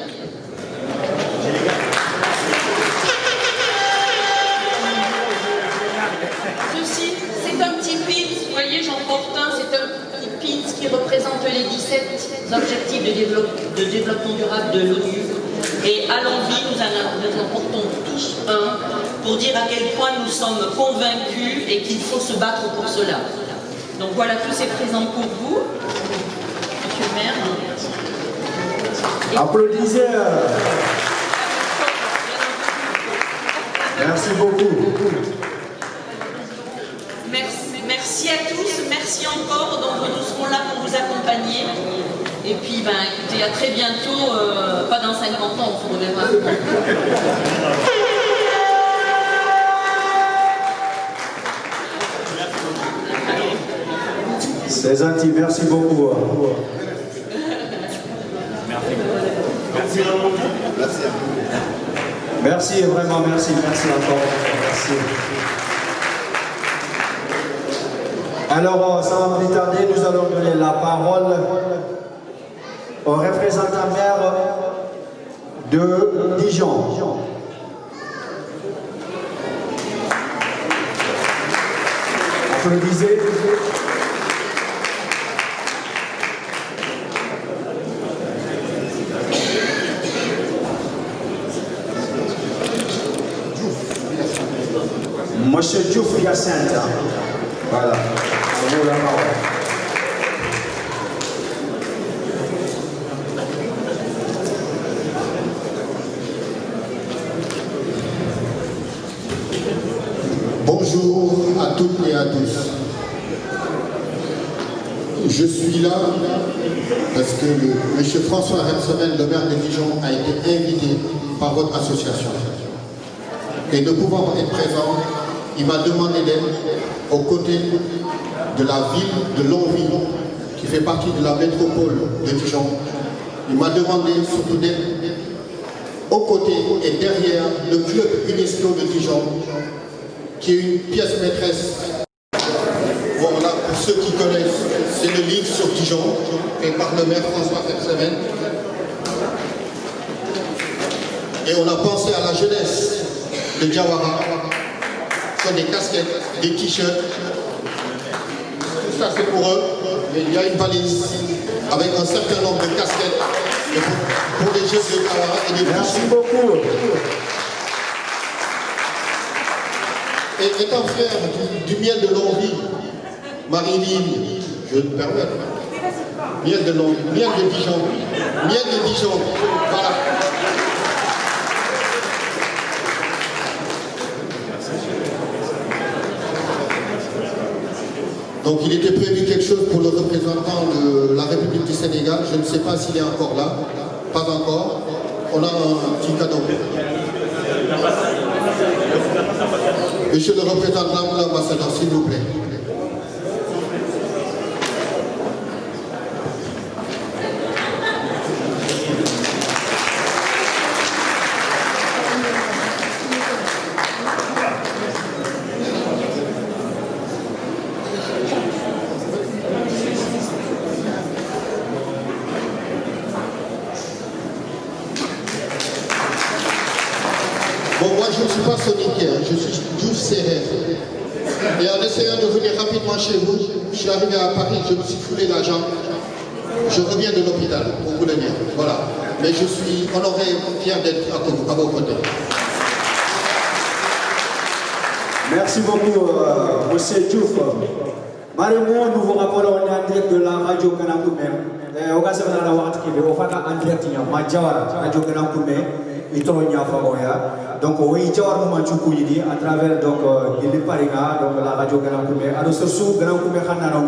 Ceci, c'est un petit pins, vous voyez, j'en porte un, c'est un petit pins qui représente les 17 objectifs de développement durable de l'ONU. Et à Longwy, nous en portons tous un pour dire à quel point nous sommes convaincus et qu'il faut se battre pour cela. Donc voilà tous ces présents pour vous, monsieur le maire. Applaudissez. Merci beaucoup. Merci à tous, merci encore. Donc nous serons là pour vous accompagner. Et puis écoutez, à très bientôt, pas dans 50 ans, on se reverra. C'est gentil, merci beaucoup. Merci, vraiment, merci encore. Merci. Alors, sans plus tarder, nous allons donner la parole au représentant maire de Dijon. Applaudissez. Monsieur Diouf Hyacinthe. Voilà. À vous la parole. Bonjour à toutes et à tous. Je suis là parce que M. François Rebsamen, le maire de Dijon, a été invité par votre association. Et ne pouvant pas être présent, il m'a demandé d'être aux côtés de la ville de Longville, qui fait partie de la métropole de Dijon. Il m'a demandé surtout d'être aux côtés et derrière le club UNESCO de Dijon, qui est une pièce maîtresse. Voilà, pour ceux qui connaissent, c'est le livre sur Dijon, fait par le maire François Rebsamen. Et on a pensé à la jeunesse de Diawara. Ce sont des casquettes, des t-shirts. Tout ça c'est pour eux. Mais il y a une valise avec un certain nombre de casquettes pour les jeunes de Diawara et des Merci beaucoup. Et étant frère du miel de Longville, Marie-Line, je me permets. Miel de Longville, miel de Dijon. Miel de Dijon. Voilà. Donc il était prévu quelque chose pour le représentant de la République du Sénégal. Je ne sais pas s'il est encore là. Pas encore. On a un petit cadeau. Monsieur le représentant de l'ambassadeur, s'il vous plaît. Bon, moi je ne suis pas soniquaire, je suis Diouf Sérère. Et en essayant de venir rapidement chez vous, je suis arrivé à Paris, je me suis foulé la jambe. Je reviens de l'hôpital, pour vous le dire. Voilà. Mais je suis honoré, fier d'être à vos côtés. Merci beaucoup, monsieur Diouf. Mario, nous vous rappelons en direct de la radio Kanakoumer. Au cas où on a en direct, il y a radio Kanakoumer. Donc, oui, à travers donc il Parina, donc la radio Grand Koumé. Alors, ce soir, Grand Koumé Khanana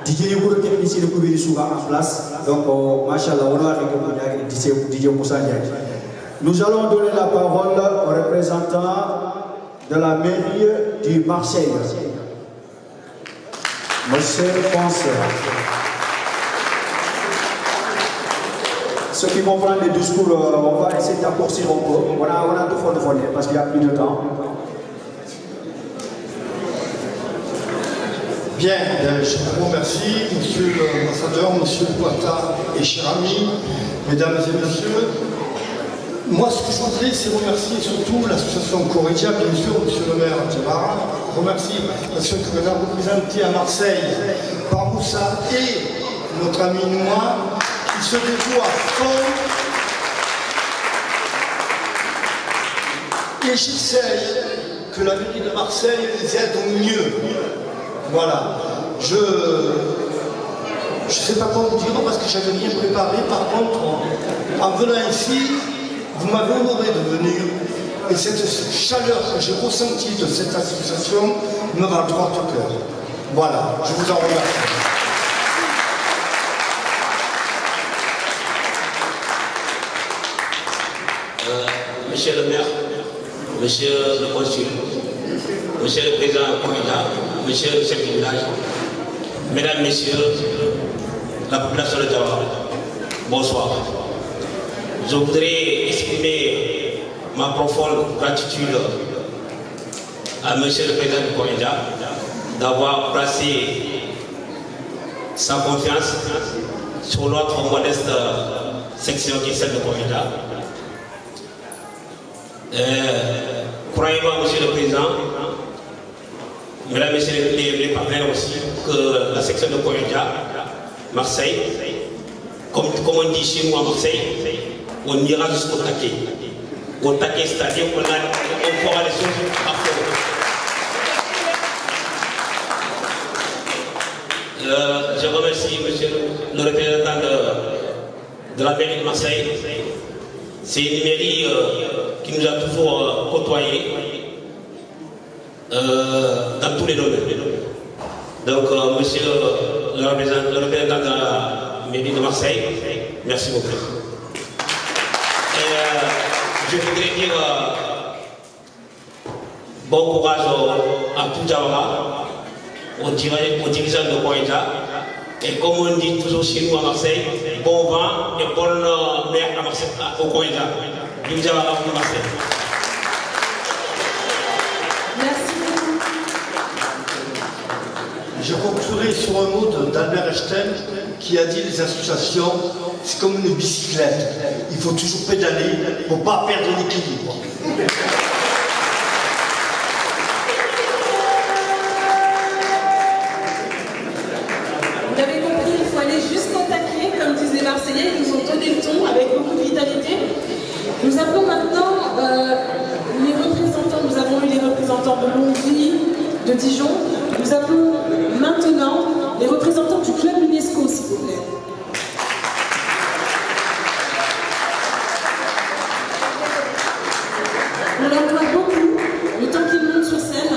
DJ Bourg technicien de Koumé en place. Donc, machallah, on a avec DJ Moussa. Nous allons donner la parole au représentant de la mairie du Marseille, Monsieur Ponce. Ceux qui vont prendre les discours, on va essayer d'accourcir un peu. On a tout fort de voler parce qu'il n'y a plus de temps. Bien, je vous remercie, monsieur l'ambassadeur, monsieur Pouata et chers amis, mesdames et messieurs. Moi, ce que je voudrais, c'est remercier surtout l'association Corridia, bien sûr, monsieur le maire Diawara. Remercier l'association que nous avons représentée à Marseille par Moussa et notre ami Noua, qui se dévoue à fond. Et j'essaye que la mairie de Marseille les aide au mieux. Voilà. Je ne sais pas quoi vous dire parce que j'avais rien préparé. Par contre, en venant ici, vous m'avez honoré de venir. Et cette chaleur que j'ai ressentie de cette association me va droit au cœur. Voilà, je vous en remercie. Monsieur le maire, monsieur le consul, monsieur le président du Corridia, monsieur le chef du village, mesdames, messieurs, la population de Diawara, bonsoir. Je voudrais exprimer ma profonde gratitude à monsieur le président du Corridia d'avoir placé sa confiance sur notre modeste section qui est celle de Corridia. Croyez-moi, monsieur le président, mesdames et messieurs les partenaires aussi, que la section de Corridia, Marseille, comme on dit chez nous à Marseille, on ira jusqu'au taquet. Au taquet, c'est-à-dire qu'on fera les choses à fond. Je remercie monsieur le représentant de la mairie de Marseille. C'est une mairie qui nous a toujours côtoyés. dans tous les domaines. Donc, monsieur le représentant de la mairie de Marseille, merci beaucoup. Et je voudrais dire bon courage à tout Jawara, aux dirigeants de Koïda. Et comme on dit toujours chez nous à Marseille, bon vent et bonne mer à Marseille, au Koïda. Vive Jawara pour Marseille. Merci beaucoup. Je conclurai sur un mot d'Albert Einstein qui a dit les associations, c'est comme une bicyclette. Il faut toujours pédaler pour ne pas perdre l'équilibre. Vous avez compris, il faut aller jusqu'au taquet, comme disent les Marseillais, ils nous ont donné le ton avec beaucoup de vitalité. Nous appelons maintenant les représentants, nous avons eu les représentants de Longwy, de Dijon. Nous appelons maintenant les représentants du club UNESCO, s'il vous plaît. On leur doit beaucoup, le temps qu'ils montent sur scène.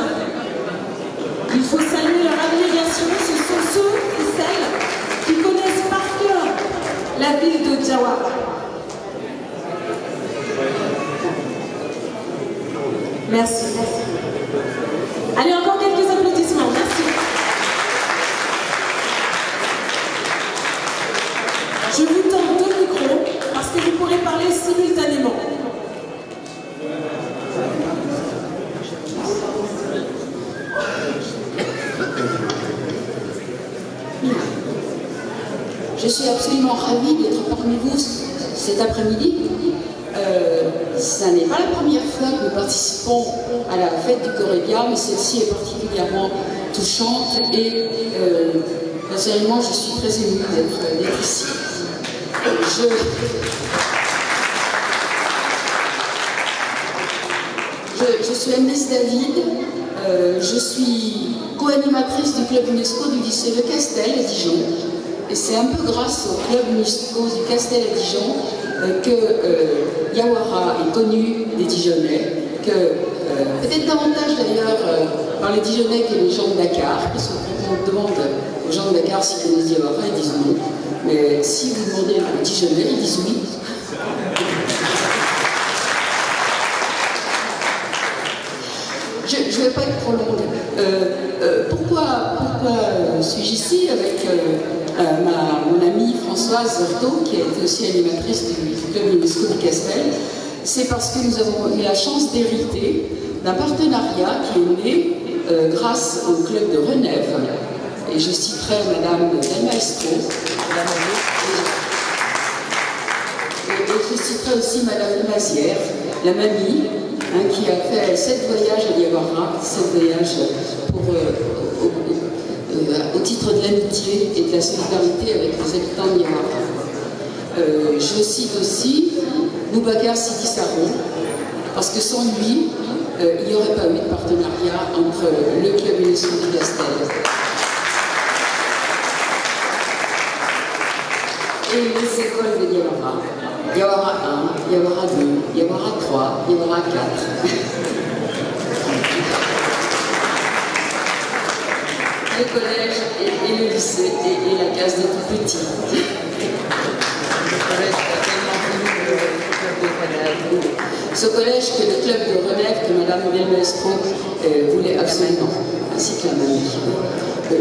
Il faut saluer leur abnégation, ce sont ceux et celles qui connaissent par cœur la ville de Jawara. Merci. Allez, encore quelques applaudissements. Merci. Je vous tends deux micros parce que vous pourrez parler simultanément. Je suis absolument ravie d'être parmi vous cet après-midi. Ça n'est pas la première fois que nous participons à la fête du Corrédia, mais celle-ci est particulièrement touchante et personnellement je suis très émue d'être ici. Je suis Agnès David, je suis co-animatrice du club UNESCO du lycée Le Castel à Dijon. Et c'est un peu grâce au club UNESCO du Castel à Dijon que Jawara est connu des Dijonnais, que peut-être davantage d'ailleurs par les Dijonnais que les gens de Dakar, parce que quand on demande aux gens de Dakar s'ils connaissent Jawara, ils disent non. Mais si vous demandez aux Dijonnais, ils disent oui. Je ne vais pas être trop longue. Pourquoi suis-je ici avec mon amie Françoise Zerto, qui est aussi animatrice du club UNESCO du Castel? C'est parce que nous avons eu la chance d'hériter d'un partenariat qui est né grâce au club de Renève. Et je citerai Madame Del Maestro, et je citerai aussi Madame Mazière, la mamie, qui a fait 7 voyages à Jawara, 7 voyages au titre de l'amitié et de la solidarité avec les habitants de Jawara. Je cite aussi Boubacar Sidi Saron, parce que sans lui, il n'y aurait pas eu de partenariat entre le club UNESCO du Castel et les écoles de Jawara. Jawara 1, Jawara 2, Jawara 3, Jawara 4. Le collège et le lycée et la case des tout petits. Ce collège que le club de Renève, que Madame Del Maestro voulait absolument, ainsi que la mamie.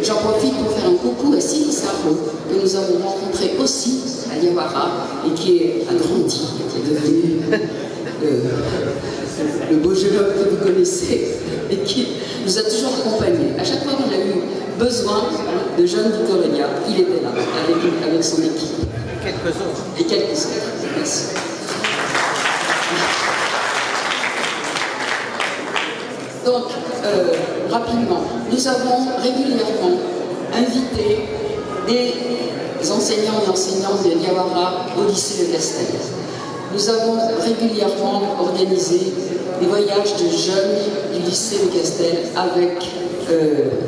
J'en profite pour faire un coucou à Sidi Sarro, que nous avons rencontré aussi à Jawara et qui est agrandi, qui est devenu le beau jeune homme que vous connaissez et qui nous a toujours accompagnés. À chaque fois qu'on a eu besoin de jeunes du Corrédia, il était là, avec son équipe. Quelques autres. Et quelques autres. Merci. Donc, rapidement, nous avons régulièrement invité des enseignants et enseignantes de Jawara au lycée Le Castel. Nous avons régulièrement organisé des voyages de jeunes du lycée Le Castel avec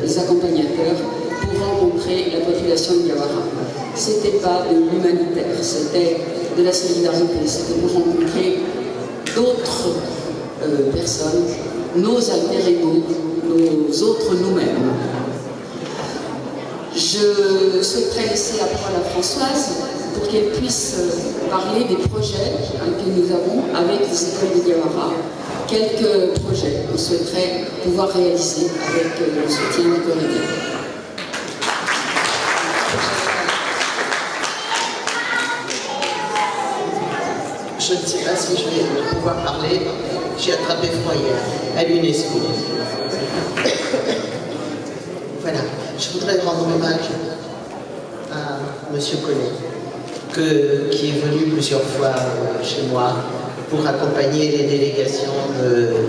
les accompagnateurs pour rencontrer la population de Jawara. Ce n'était pas de l'humanitaire, c'était de la solidarité, c'était pour rencontrer d'autres personnes, nos alter ego, nos nous autres nous-mêmes. Je souhaiterais laisser la parole à Françoise pour qu'elle puisse parler des projets que nous avons avec les écoles de Diawara. Quelques projets qu'on souhaiterait pouvoir réaliser avec le soutien du Corédia. Je ne sais pas si je vais pouvoir parler. J'ai attrapé froid hier à l'UNESCO. Voilà, je voudrais rendre hommage à M. Collet, qui est venu plusieurs fois chez moi pour accompagner les délégations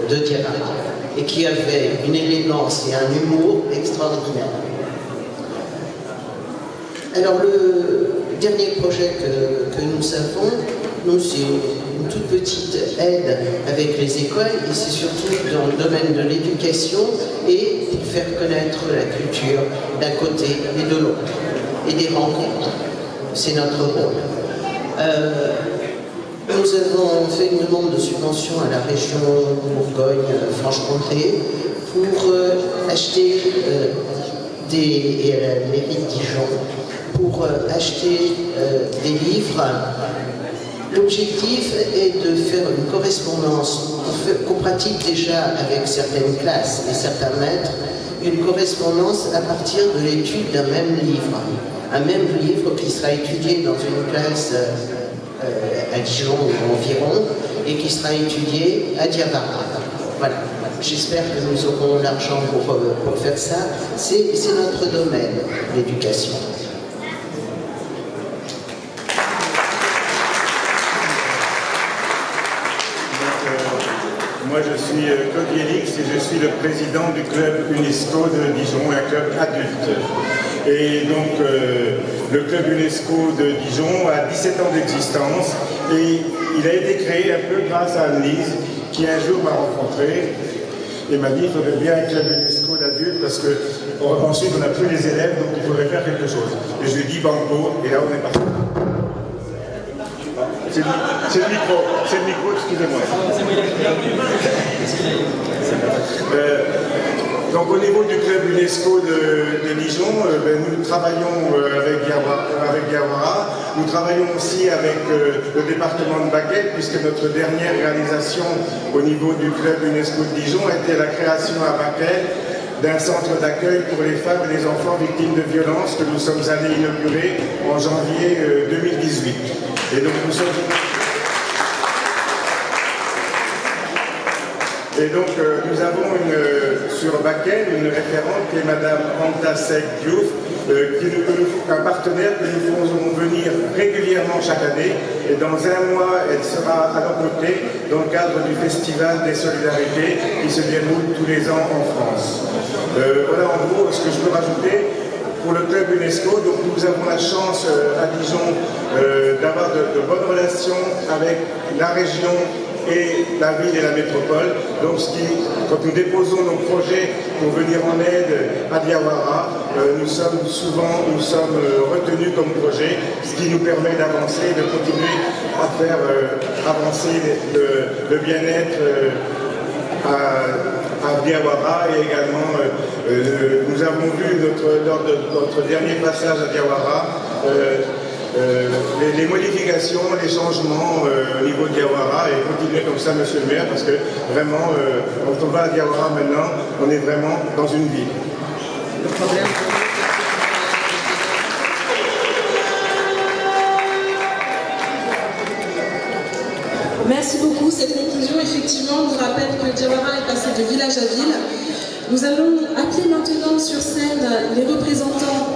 de Diawara et qui avait une élégance et un humour extraordinaire. Alors le dernier projet que nous avons, c'est une toute petite aide avec les écoles et c'est surtout dans le domaine de l'éducation et pour faire connaître la culture d'un côté et de l'autre et des rencontres. C'est notre rôle. Nous avons fait une demande de subvention à la région Bourgogne-Franche-Comté pour acheter et à la mairie de Dijon pour acheter des livres. L'objectif est de faire une correspondance qu'on pratique déjà avec certaines classes et certains maîtres, une correspondance à partir de l'étude d'un même livre. Un même livre qui sera étudié dans une classe à Dijon ou environ et qui sera étudié à Diawara. Voilà. J'espère que nous aurons l'argent pour faire ça. C'est notre domaine, l'éducation. Moi, je suis Claude Yélix et je suis le président du club UNESCO de Dijon, un club adulte. Et donc, le club UNESCO de Dijon a 17 ans d'existence et il a été créé un peu grâce à Anne-Lise qui un jour m'a rencontré et m'a dit qu'il faudrait bien un club UNESCO d'adultes parce qu'ensuite on n'a plus les élèves donc il faudrait faire quelque chose. Et je lui ai dit banco et là on est parti. C'est le micro, excusez-moi. Donc au niveau du club UNESCO de Dijon, nous travaillons avec Diawara, nous travaillons aussi avec le département de Baquette, puisque notre dernière réalisation au niveau du club UNESCO de Dijon était la création à Baquette d'un centre d'accueil pour les femmes et les enfants victimes de violences que nous sommes allés inaugurer en janvier 2018. Et donc nous sommes... Et donc nous avons sur Baquet une référente qui est Madame Anta Sek Diouf, un partenaire que nous faisons venir régulièrement chaque année. Et dans un mois, elle sera à nos côtés dans le cadre du Festival des Solidarités qui se déroule tous les ans en France. Voilà en gros ce que je peux rajouter. Pour le club UNESCO, donc nous avons la chance à Dijon d'avoir de bonnes relations avec la région et la ville et la métropole. Donc quand nous déposons nos projets pour venir en aide à Diawara, nous sommes retenus comme projet, ce qui nous permet d'avancer, de continuer à faire avancer le bien-être à Diawara et également nous avons vu lors de notre dernier passage à Diawara les modifications, les changements au niveau de Diawara et continuer comme ça, monsieur le maire, parce que vraiment, quand on va à Diawara maintenant, on est vraiment dans une ville. Le problème... Merci beaucoup. Cette conclusion, effectivement, nous rappelle que Diawara est passé de village à ville. Nous allons appeler maintenant sur scène les représentants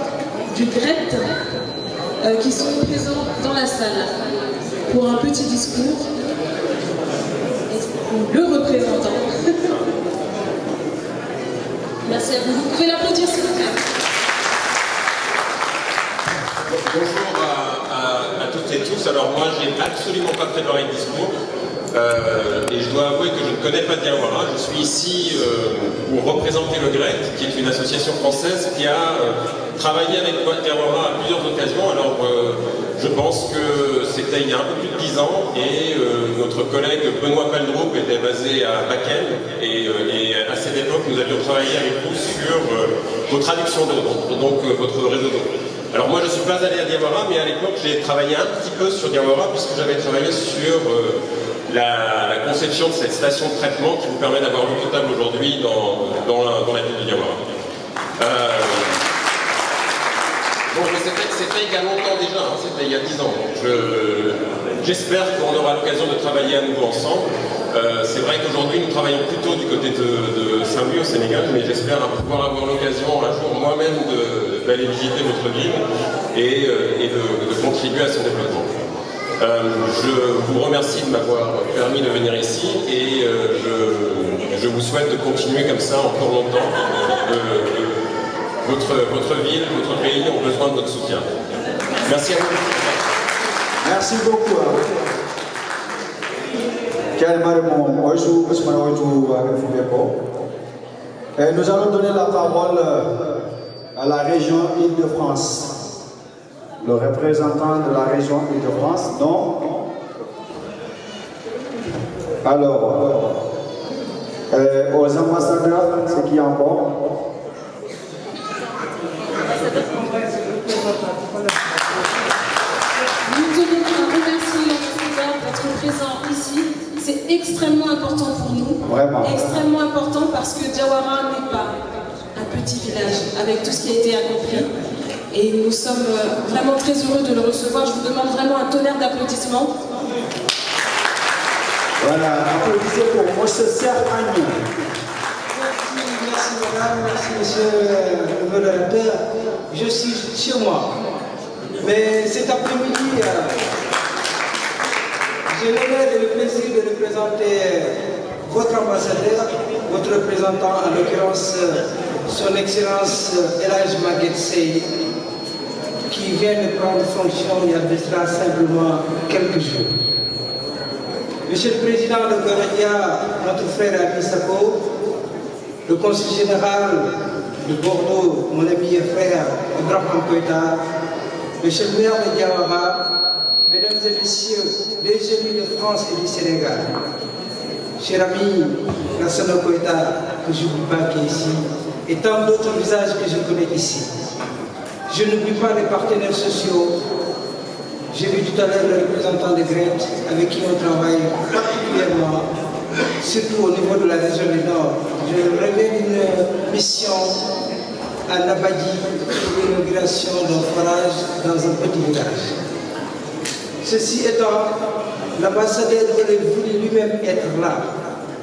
du GRET qui sont présents dans la salle pour un petit discours. Le représentant. Merci à vous. Vous pouvez l'applaudir, s'il vous plaît. Bonjour à toutes et tous. Alors moi, je n'ai absolument pas préparé de discours. Et je dois avouer que je ne connais pas Diawara. Je suis ici pour représenter le GRET, qui est une association française qui a travaillé avec Diawara à plusieurs occasions. Alors je pense que c'était il y a un peu plus de 10 ans et notre collègue Benoît Paldroup était basé à Baquel et à cette époque, nous avions travaillé avec vous sur vos traductions d'eau, donc votre réseau d'eau. Alors moi, je ne suis pas allé à Diawara, mais à l'époque, j'ai travaillé un petit peu sur Diawara, puisque j'avais travaillé sur la conception de cette station de traitement qui vous permet d'avoir l'eau potable aujourd'hui dans la ville de Diawara. Bon, c'était il y a longtemps déjà, hein, c'était il y a 10 ans. J'espère qu'on aura l'occasion de travailler à nouveau ensemble. C'est vrai qu'aujourd'hui nous travaillons plutôt du côté de Saint-Louis au Sénégal, mais j'espère pouvoir avoir l'occasion un jour moi-même d'aller visiter votre ville et de contribuer à son développement. Je vous remercie de m'avoir permis de venir ici et je vous souhaite de continuer comme ça encore longtemps. Votre ville, votre pays ont besoin de notre soutien. Merci à vous. Merci beaucoup. Nous allons donner la parole à la région Île-de-France. Le représentant de la région Île-de-France, non? Alors, aux ambassadeurs, c'est qui encore? Nous tenons à remercier l'ambassadeur d'être présent ici. C'est extrêmement important pour nous. Vraiment. Extrêmement important parce que Diawara n'est pas un petit village avec tout ce qui a été accompli. Et nous sommes vraiment très heureux de le recevoir. Je vous demande vraiment un tonnerre d'applaudissements. Voilà, applaudissez pour M. Serre Agnew. Merci madame, merci monsieur le modérateur. Je suis chez moi. Mais cet après-midi, j'ai l'honneur et le plaisir de représenter votre ambassadeur, votre représentant, en l'occurrence son Excellence El Hadj Maguette Seye, qui vient de prendre fonction il y a de cela simplement quelques jours. Monsieur le Président de Goredia, notre frère Ami Sako, le Conseil général de Bordeaux, mon ami et frère Ibrahim Koïta, Monsieur le maire de Diawara, Mesdames et Messieurs, les élus de France et du Sénégal, cher ami Lassana Koïta, que je n'oublie pas qui est ici, et tant d'autres visages que je connais ici. Je n'oublie pas les partenaires sociaux. J'ai vu tout à l'heure le représentant des Grecs avec qui on travaille particulièrement, surtout au niveau de la région du Nord. Je révèle une mission à Nabadi pour l'inauguration d'un forage dans un petit village. Ceci étant, l'ambassadeur aurait voulu lui-même être là,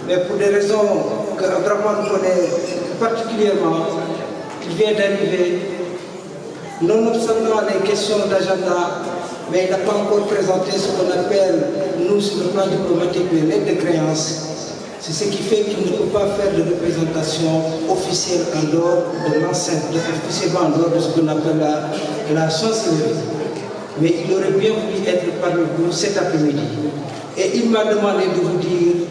mais pour des raisons que Abraham connaît particulièrement, il vient d'arriver, non observant les questions d'agenda, mais il n'a pas encore présenté ce qu'on appelle, nous, sur le plan diplomatique, les lettres de créance. C'est ce qui fait qu'il ne peut pas faire de représentation officielle en dehors de l'enceinte, officiellement en dehors de ce qu'on appelle la chancellerie. Mais il aurait bien voulu être parmi vous cet après-midi. Et il m'a demandé de vous dire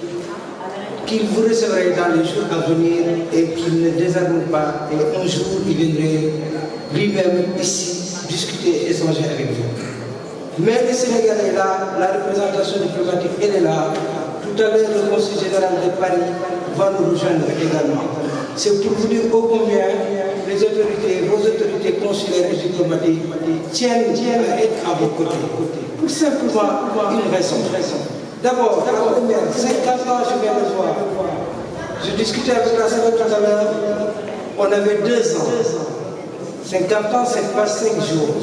qu'il vous recevrait dans les jours à venir et qu'il ne désarme pas. Et un jour, il viendrait lui-même ici discuter et échanger avec vous. Mais le Sénégal est là, la représentation diplomatique, elle est là. Tout à l'heure, le Conseil général de Paris va nous rejoindre également. C'est pour vous dire ô combien les autorités, vos autorités consulaires et diplomatiques tiennent à être à vos côtés. Pour simplement une raison. D'abord, la première, 50 ans, je viens de voir. Je discutais avec la Sénat tout à l'heure, on avait 2 ans. 50 ans, c'est pas 5 jours.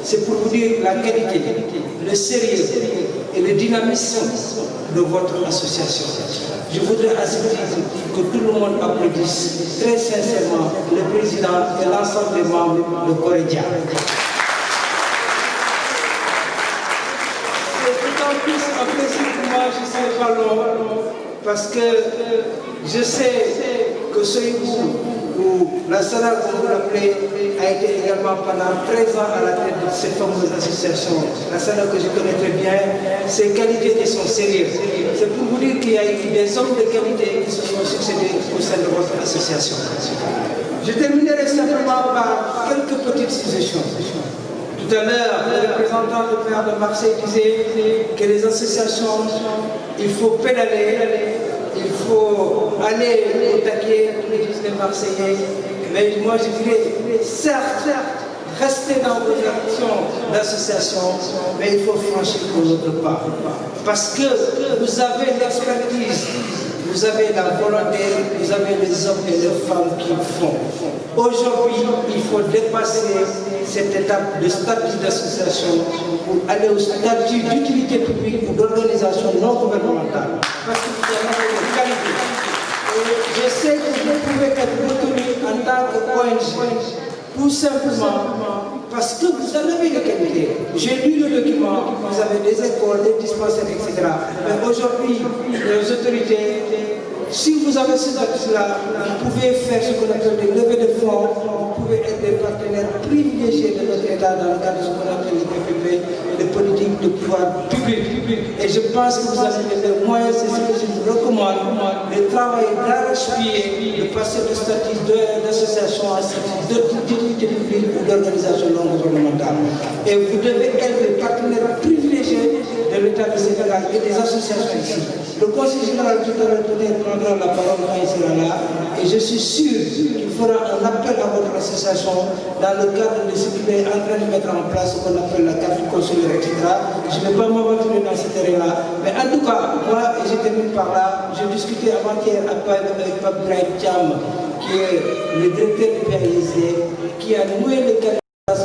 C'est pour vous dire la qualité, le sérieux et le dynamisme de votre association. Je voudrais à ce titre que tout le monde applaudisse très sincèrement le président et l'ensemble des membres de Corédia. C'est d'autant plus un plaisir pour moi, je ne serai pas long, parce que je sais que Soyibou, ou la Sana, comme vous l'appelez, a été également pendant 13 ans à la tête de cette fameuse association. La Sana que je connais très bien, ses qualités et son sérieux. C'est pour vous dire qu'il y a eu des hommes de qualité qui se sont succédés au sein de votre association. Je terminerai simplement par quelques petites suggestions. Tout à l'heure, le représentant du maire de Marseille disait que les associations, il faut pédaler, il faut aller au taquet, comme le disent les Marseillais. Mais moi je dirais, certes, restez dans vos actions d'association, mais il faut franchir pour l'autre pas. Parce que vous avez l'expertise, vous avez la volonté, vous avez les hommes et les femmes qui le font. Aujourd'hui, il faut dépasser cette étape de statut d'association pour aller au statut d'utilité publique ou d'organisation non gouvernementale. Parce que vous avez les qualités. Et je sais que vous pouvez être reconnu en tant qu'ONG, tout simplement parce que vous en avez les qualités. J'ai lu le document, vous avez des écoles, des dispensaires, etc. Mais aujourd'hui, les autorités, si vous avez ces actes-là, vous pouvez faire ce qu'on appelle des levées de fonds, vous pouvez être des partenaires privilégiés de notre État dans le cadre de ce qu'on appelle les PPP, les politiques de pouvoir public. Et je pense que vous avez les moyens, c'est ce que je vous recommande, de travailler d'arrache-pied, de passer de statut d'association à statut d'utilité publique ou d'organisation non gouvernementale. Et vous devez être des partenaires privilégiés de l'État du Sénégal et des associations ici. Le Conseil général tout à l'heure prendra la parole quand il sera là, et je suis sûr qu'il fera un appel à votre association dans le cadre de ce qu'il est en train de mettre en place, ce qu'on appelle la carte consulaire, etc. Je ne vais pas m'aventurer dans ce terrain-là, mais en tout cas, moi, et je termine par là, j'ai discuté avant-hier avec Pape Bright Cham, qui est le directeur du PAIC, qui a noué le cadre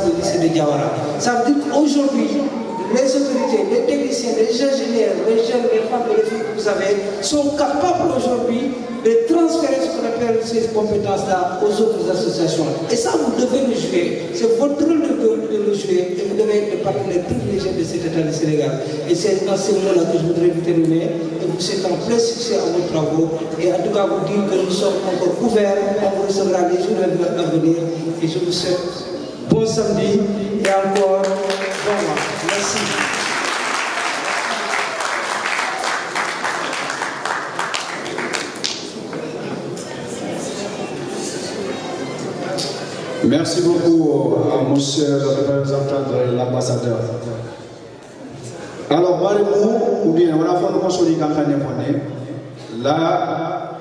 du lycée de Diawara. Ça veut dire qu'aujourd'hui, les autorités, les techniciens, les ingénieurs, les jeunes, les femmes et les filles que vous avez sont capables aujourd'hui de transférer ce qu'on appelle ces compétences-là aux autres associations. Et ça, vous devez le jouer. C'est votre rôle de le jouer et vous devez être le partenaire privilégié de cet État du Sénégal. Et c'est dans ces mots-là que je voudrais vous terminer et vous souhaiter un plein succès à vos travaux. Et en tout cas, vous dire que nous sommes encore ouverts, on vous recevra les jours à venir. Et je vous souhaite bon samedi et encore bon mois. Merci. Merci beaucoup à monsieur le représentant de l'ambassadeur. Alors, ou bien, on a fait là,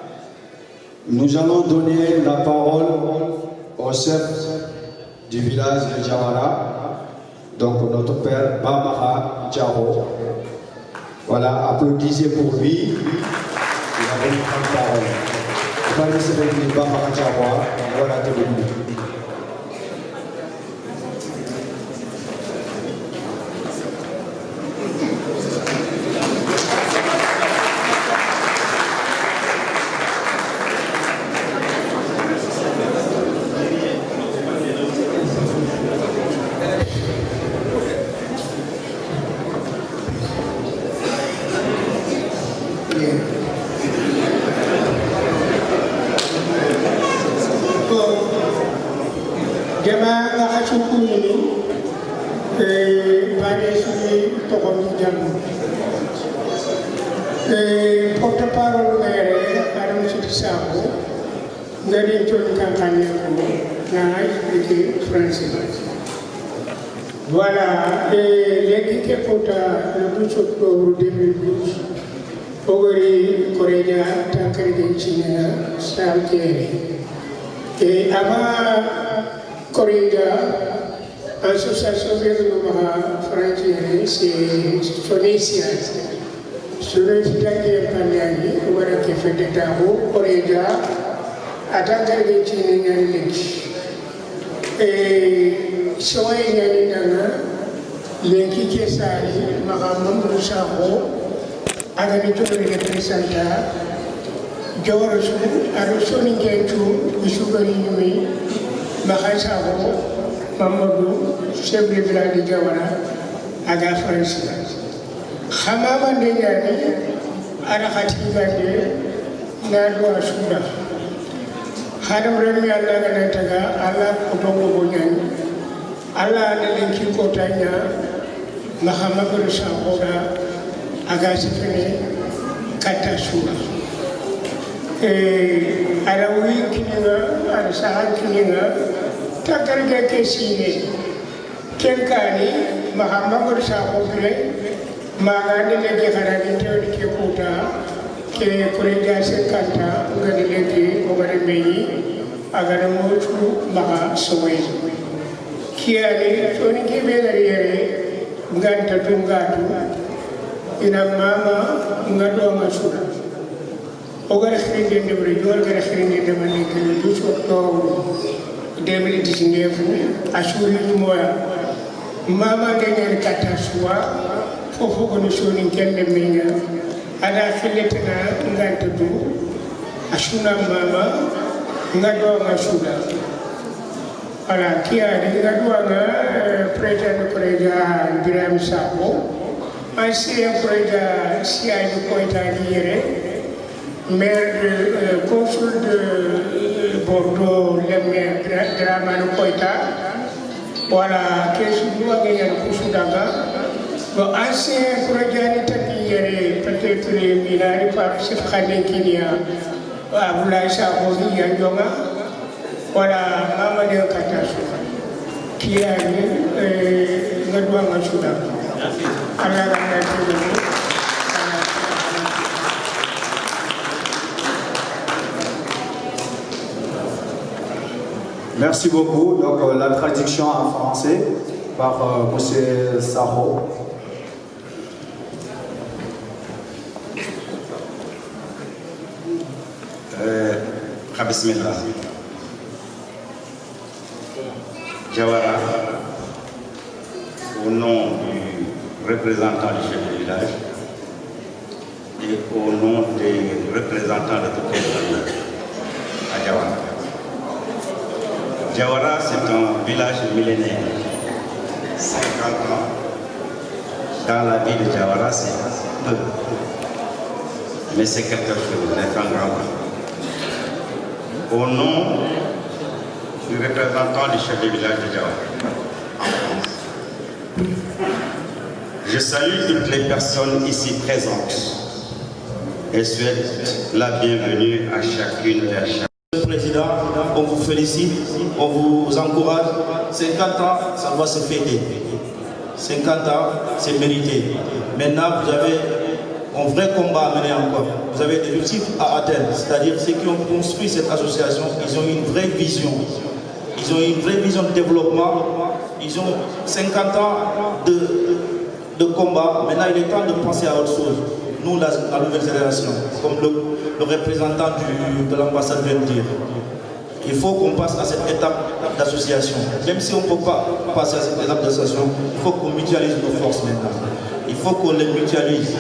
nous allons donner la parole au chef du village de Diawara, donc notre père Bamara Diaro. Voilà, applaudissez pour lui. Il a donné la parole. Vous allez se réunir Bamara Diaro, voilà, de lui. Voilà, et l'équipe le 12 octobre 2012, Ogori Korea, Tankari China, Samtieri. Et avant Korea, l'association de Frontières, c'est Sonésia. Sonésia qui est Panyani, Ogara qui fait des travaux, Korea, à Tankari China, et soy ñani dana lenki ke sari mahamam rusako aga ni to le presenta jawara su aro soni ngentu isugari ñumi mahasako mamadou chef de village de Diawara aga France xamama ne ñani ara khati bande na do asura hadam remi Allah ga taga Allah ko tongo go ñani Allah ne lenki ko tanya Mahamadu Sahoda agasifene kata sura arawi kininga arasahan kininga takarga kesine kenkani Mahamadu Sahoda magane lege harani teori ke kota ke Koreja 50 ans ngadi legi o gade meyi agada motu maga sowe kiani toni ke be gari yere nganta tungatu ina mama ngado masuna o gade khirinde debre jor gade khirinde debre ni ke du octobre 2019 asuri moya mama ngene kata suwa fofo ko soni kende minga ada filetena nganta du asuna mama ngado masuna ala kia di ngado nga president Koreja Birame Sako ancien Koreja siya ko italiere maire consul de Bordeaux le maire Dramane Koita voilà kesu dua ngene kusudanga bon ancien Koreja italiere peut-être minari par chef khane kinia Abdoulaye Sakho ya jonga voilà mama de katasu kia ni ngadwa ngasuda ala ngati. Merci beaucoup. Donc la traduction en français par M. Sakho. Bismillah. Jawara, au nom du représentant du chef du village et au nom des représentants de toutes les familles à Jawara. Jawara, c'est un village millénaire. 50 ans dans la vie de Jawara, c'est peu. Mais c'est quelque chose d'être un grand temps. Au nom du représentant du chef du village de Jawara, en France, je salue toutes les personnes ici présentes et souhaite la bienvenue à chacune et à chacun. Monsieur le Président, on vous félicite, on vous encourage. 50 ans, ça doit se fêter. 50 ans, c'est mérité. Maintenant, vous avez un vrai combat à mener encore. Vous avez des objectifs à atteindre. C'est-à-dire ceux qui ont construit cette association, ils ont une vraie vision. Ils ont une vraie vision de développement. Ils ont 50 ans de combat. Maintenant, il est temps de penser à autre chose. Nous, la nouvelle génération, comme le représentant de l'ambassade vient de dire, il faut qu'on passe à cette étape d'association. Même si on ne peut pas passer à cette étape d'association, il faut qu'on mutualise nos forces maintenant. Il faut qu'on les mutualise.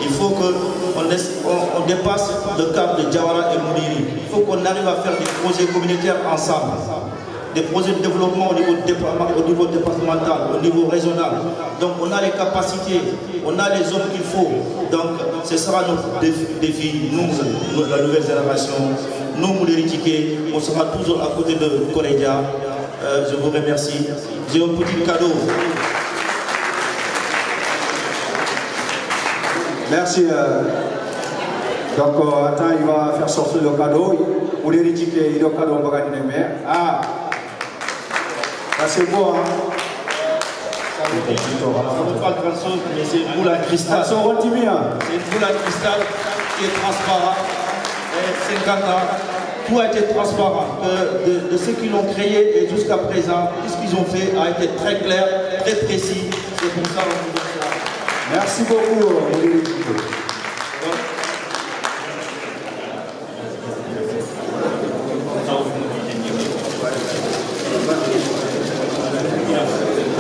Il faut qu'on dépasse le cadre de Jawara et Moudiri. Il faut qu'on arrive à faire des projets communautaires ensemble. Des projets de développement au niveau départemental, au niveau régional. Donc on a les capacités, on a les hommes qu'il faut. Donc ce sera notre défi, nous, la nouvelle génération, nous, Moudiri Tiké, on sera toujours à côté de Koreja. Je vous remercie. J'ai un petit cadeau. Merci. Donc, attends, il va faire sortir le cadeau. Pour les rétiquer, il y a le cadeau en bagage de mer. Ah, ça c'est beau, hein? Ça ne veut pas grand-chose, mais c'est une boule à cristal. C'est une boule à cristal qui est transparente. Et 50 ans, tout a été transparent. De ceux qui l'ont créé et jusqu'à présent, tout ce qu'ils ont fait a été très clair, très précis. C'est pour ça qu'on vous donne ça. Merci beaucoup,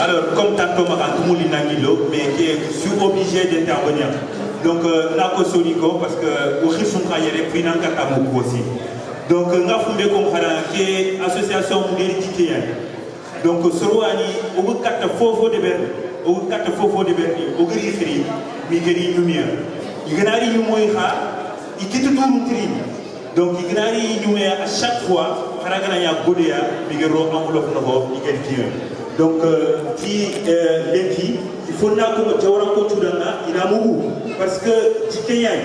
Alors, comme tantôt Marakoumou Nangilo, mais qui est obligé d'intervenir. Donc, Nako Soniko, parce que au Rifunka, il y a des prix Nankatamou aussi. Donc, nous avons fait comme qui est association Moudéritique. Donc, Sorwani, au bout de 4 faux de Berlin. Au 4 faux de Berlin, au Grifri, Migeri Numia. Il y a des Yumoïra, il quitte tout le tri. Donc, il y a des Yumoïra à chaque fois, Paraganaya Godea, Migero, enveloppe Novo, Migeri. Donc, qui il faut que Jawara Koturanga, il a mouru. Parce que Tikeyan,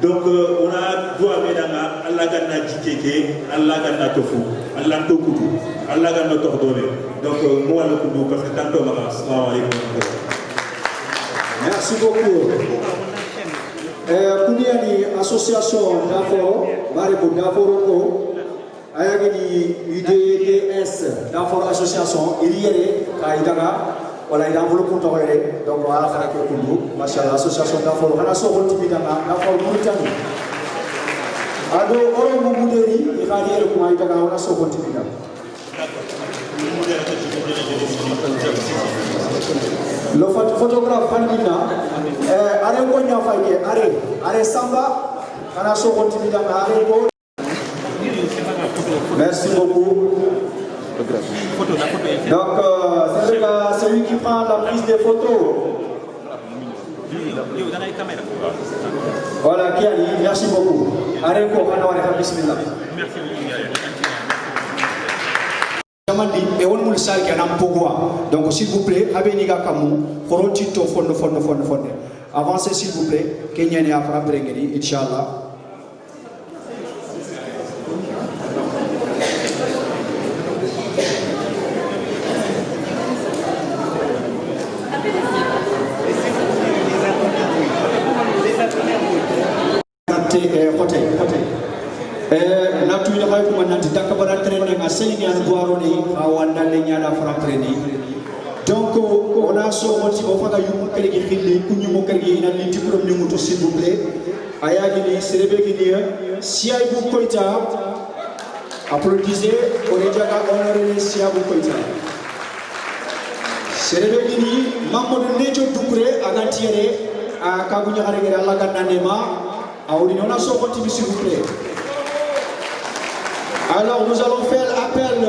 donc on a droit à Medanga, Allah Gana Jikeke, Allah Gana Tofu, Allah Tokutu, Allah Gana Tordone. Donc, moi le Koudou, parce que tantôt, merci beaucoup. Kuniani association d'Aforo, Maribo d'Aforo, Ayagini UDDS d'Aforo association, il y a Kaïdaga, voilà, il a enveloppé pour toi, donc voilà, ça fait que nous, Machallah, l'association d'Aforo, on a son rôle timidama, d'Aforo Mauritanie. Ado, Oro Mouderi, il va dire que Maïdaga, on a son rôle timidama. Le photographe Fanina, Are Konya Faye, Are Samba, Anaso Kontimida, Are. Merci beaucoup. Donc, c'est celui qui prend la prise des photos. Voilà, Kiali, merci beaucoup. Are Konya, bismillah. Et on nous le sait qu'il y a un pouvoir. Donc, s'il vous plaît, Abeniga Kamou, Korotito, Fonde. Avancez, s'il vous plaît. Kenya n'est pas prêt, Inch'Allah. Donc, on a ce motif, on va s'il vous plaît. Ayagini, Sérebegini, Siaïbou Koïta, applaudissez, on est déjà honoré Siaïbou Koïta. Sérebegini, Mamadou Nejo Doukré, Agantiere, à Kabunya Regera Lagananema, à Orinona Sokoti, s'il vous plaît. Alors, nous allons faire appel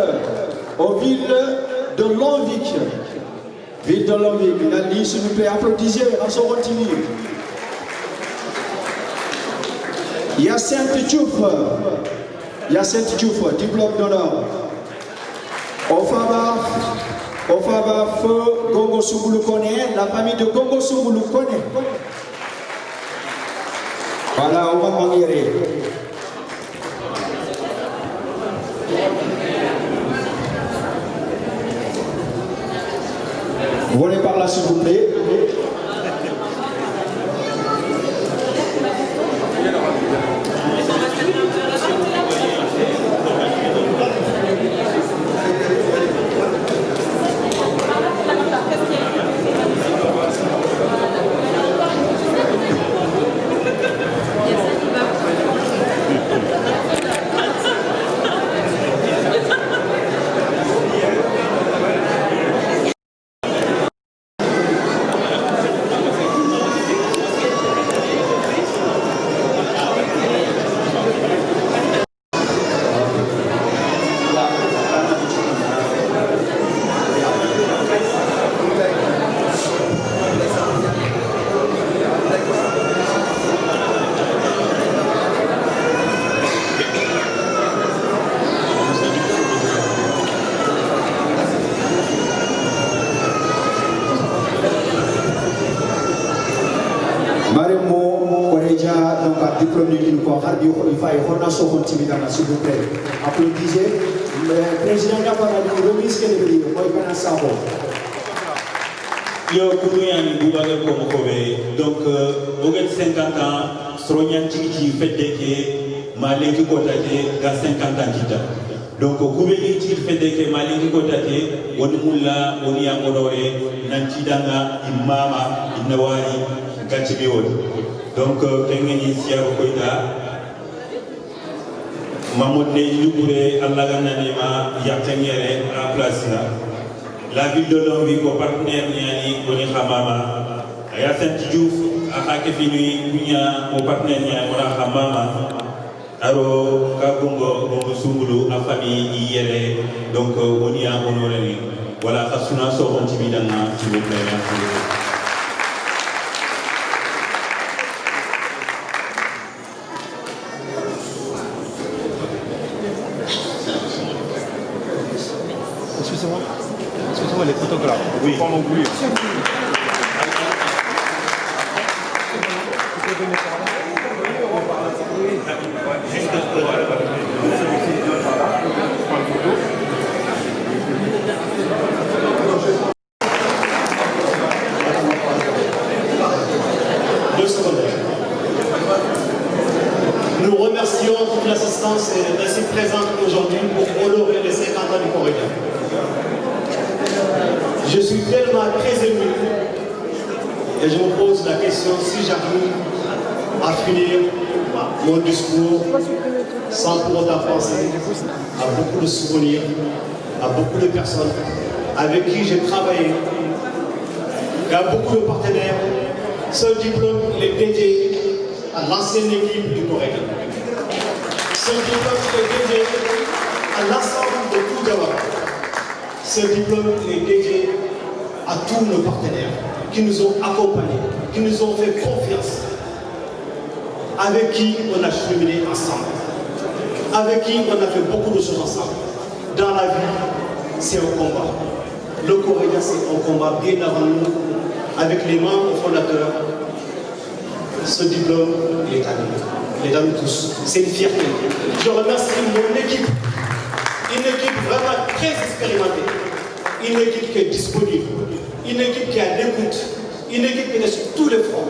aux villes de Lonvic. Ville de Lonvic, Nali, s'il vous plaît, applaudissez, à Sokoti. Yacinthe Diouf, diplôme d'honneur. Ofaba Feu Gongo Souboulou connaît, la famille de Gongo Souboulou connaît. Voilà, on va m'enguérir. Vous voulez par là, s'il vous plaît. S'il vous plaît, applaudissez. Le président n'a pas de remise que le dire. Moi, il va savoir. Yo, Kouyani, Boubaga Komokove. Donc, au bout de 50 ans, Sronyan Tiki fait que Malinki Kotate, dans 50 ans. Donc, Koubeli Tiki fait que Malinki Kotate, Onimoula, Oniamorore, Nantidanga, Imama, Inawari, Gachibiot. Donc, Kengeni Siaro Koida. Mahmoud Neyoukure, Allagananema, Yaktengere, à place là. La ville de Lonvic, au partenaire Niani, Onihamama, Yacinthe Diouf, à Hakefini, Kounia, au partenaire Niani, Onihamama, Aro, Kabongo, Bongo à famille Yere, donc Onia Honoré. Voilà, Kasuna Soron Timidana, s'il vous plaît, merci. Excusez-moi, les photographes. Oui. Pas m'oublier. présence est ainsi présente aujourd'hui pour honorer les 50 ans du Corédia. Je suis tellement très ému et je me pose la question si j'arrive à finir mon discours sans pour autant penser à beaucoup de souvenirs, à beaucoup de personnes avec qui j'ai travaillé, à beaucoup de partenaires. Ce diplôme est dédié à l'ancienne équipe du Corédia. Ce diplôme est dédié à l'ensemble de tout Diawara. Ce diplôme est dédié à tous nos partenaires qui nous ont accompagnés, qui nous ont fait confiance, avec qui on a cheminé ensemble, avec qui on a fait beaucoup de choses ensemble. Dans la vie, c'est un combat. Le Corédia, c'est un combat bien avant nous, avec les membres fondateurs. Ce diplôme, il est à nous. Il est à nous tous. C'est une fierté. Je remercie mon équipe. Une équipe vraiment très expérimentée. Une équipe qui est disponible. Une équipe qui a l'écoute. Une équipe qui est sur tous les fronts.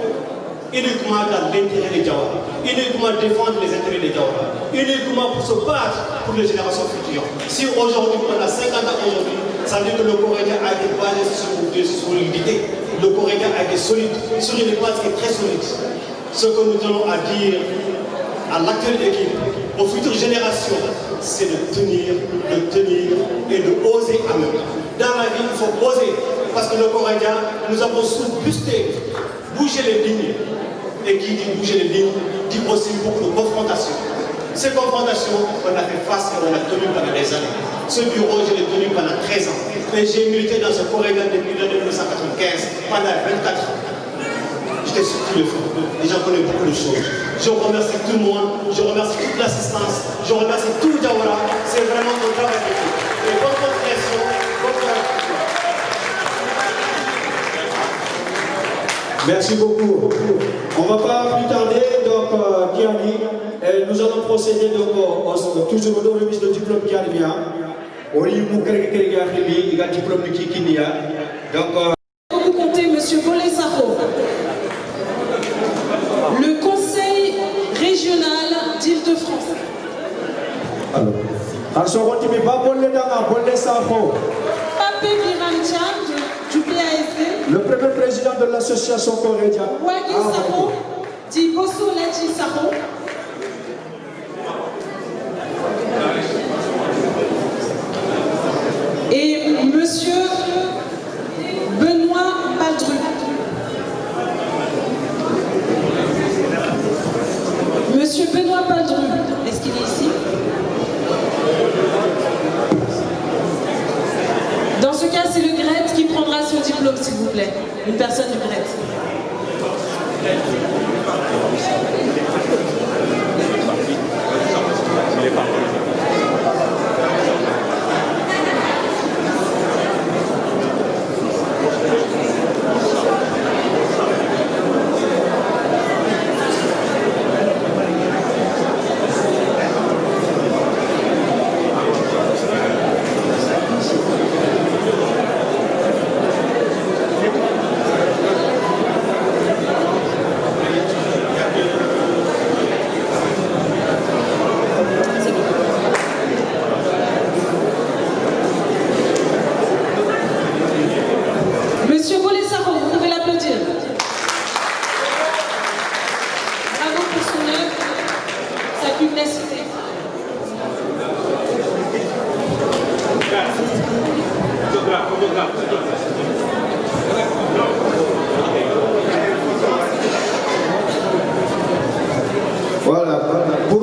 Uniquement dans l'intérêt des Diawara. Uniquement défendre les intérêts des Diawara. Uniquement pour se battre pour les générations futures. Si aujourd'hui, on a 50 ans aujourd'hui, ça veut dire que le Corédia a été basé sur des solidités. Le Corédia a été solide, sur une base qui est très solide. Ce que nous tenons à dire à l'actuelle équipe, aux futures générations, c'est de tenir et de oser à même. Dans la vie, il faut oser. Parce que le Corédia, nous avons sous-busté, bouger les lignes. Et qui dit bouger les lignes, dit aussi beaucoup de confrontations. Ces confrontations, on a fait face et on a tenu pendant des années. Ce bureau, je l'ai tenu pendant 13 ans. Et j'ai milité dans ce Corédia depuis l'année 1995, pendant 24 ans. J'étais sur tous les fronts et j'en connais beaucoup de choses. Je remercie tout le monde, je remercie toute l'assistance, je remercie tout le Diawara. C'est vraiment un travail d'équipe. Et bonne compréhension, bonne compréhension. Merci beaucoup. On ne va pas plus tarder, donc Kiani, nous allons procéder donc toujours au remise de diplôme Kiani. Vous comptez M. Bolé Saro, le Conseil régional d'Île-de-France. Papé Biramtia du PASD. Le premier président de l'association Corédia. Wagi Saro, dit Bosso Lachi Saro. Et Monsieur Benoît Baldru. Monsieur Benoît Baldru, est-ce qu'il est ici? Dans ce cas, c'est le GRET qui prendra son diplôme, s'il vous plaît. Une personne du GRET. Monsieur Bolessaro, vous pouvez l'applaudir. Bravo pour son œuvre, sa pugnacité. Voilà, pour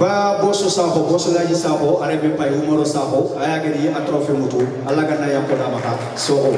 ba bosso sako, bosso laji sako, arebe pay umoro sako, ayagadi atrofe mutu, alagana yakoda maka, so.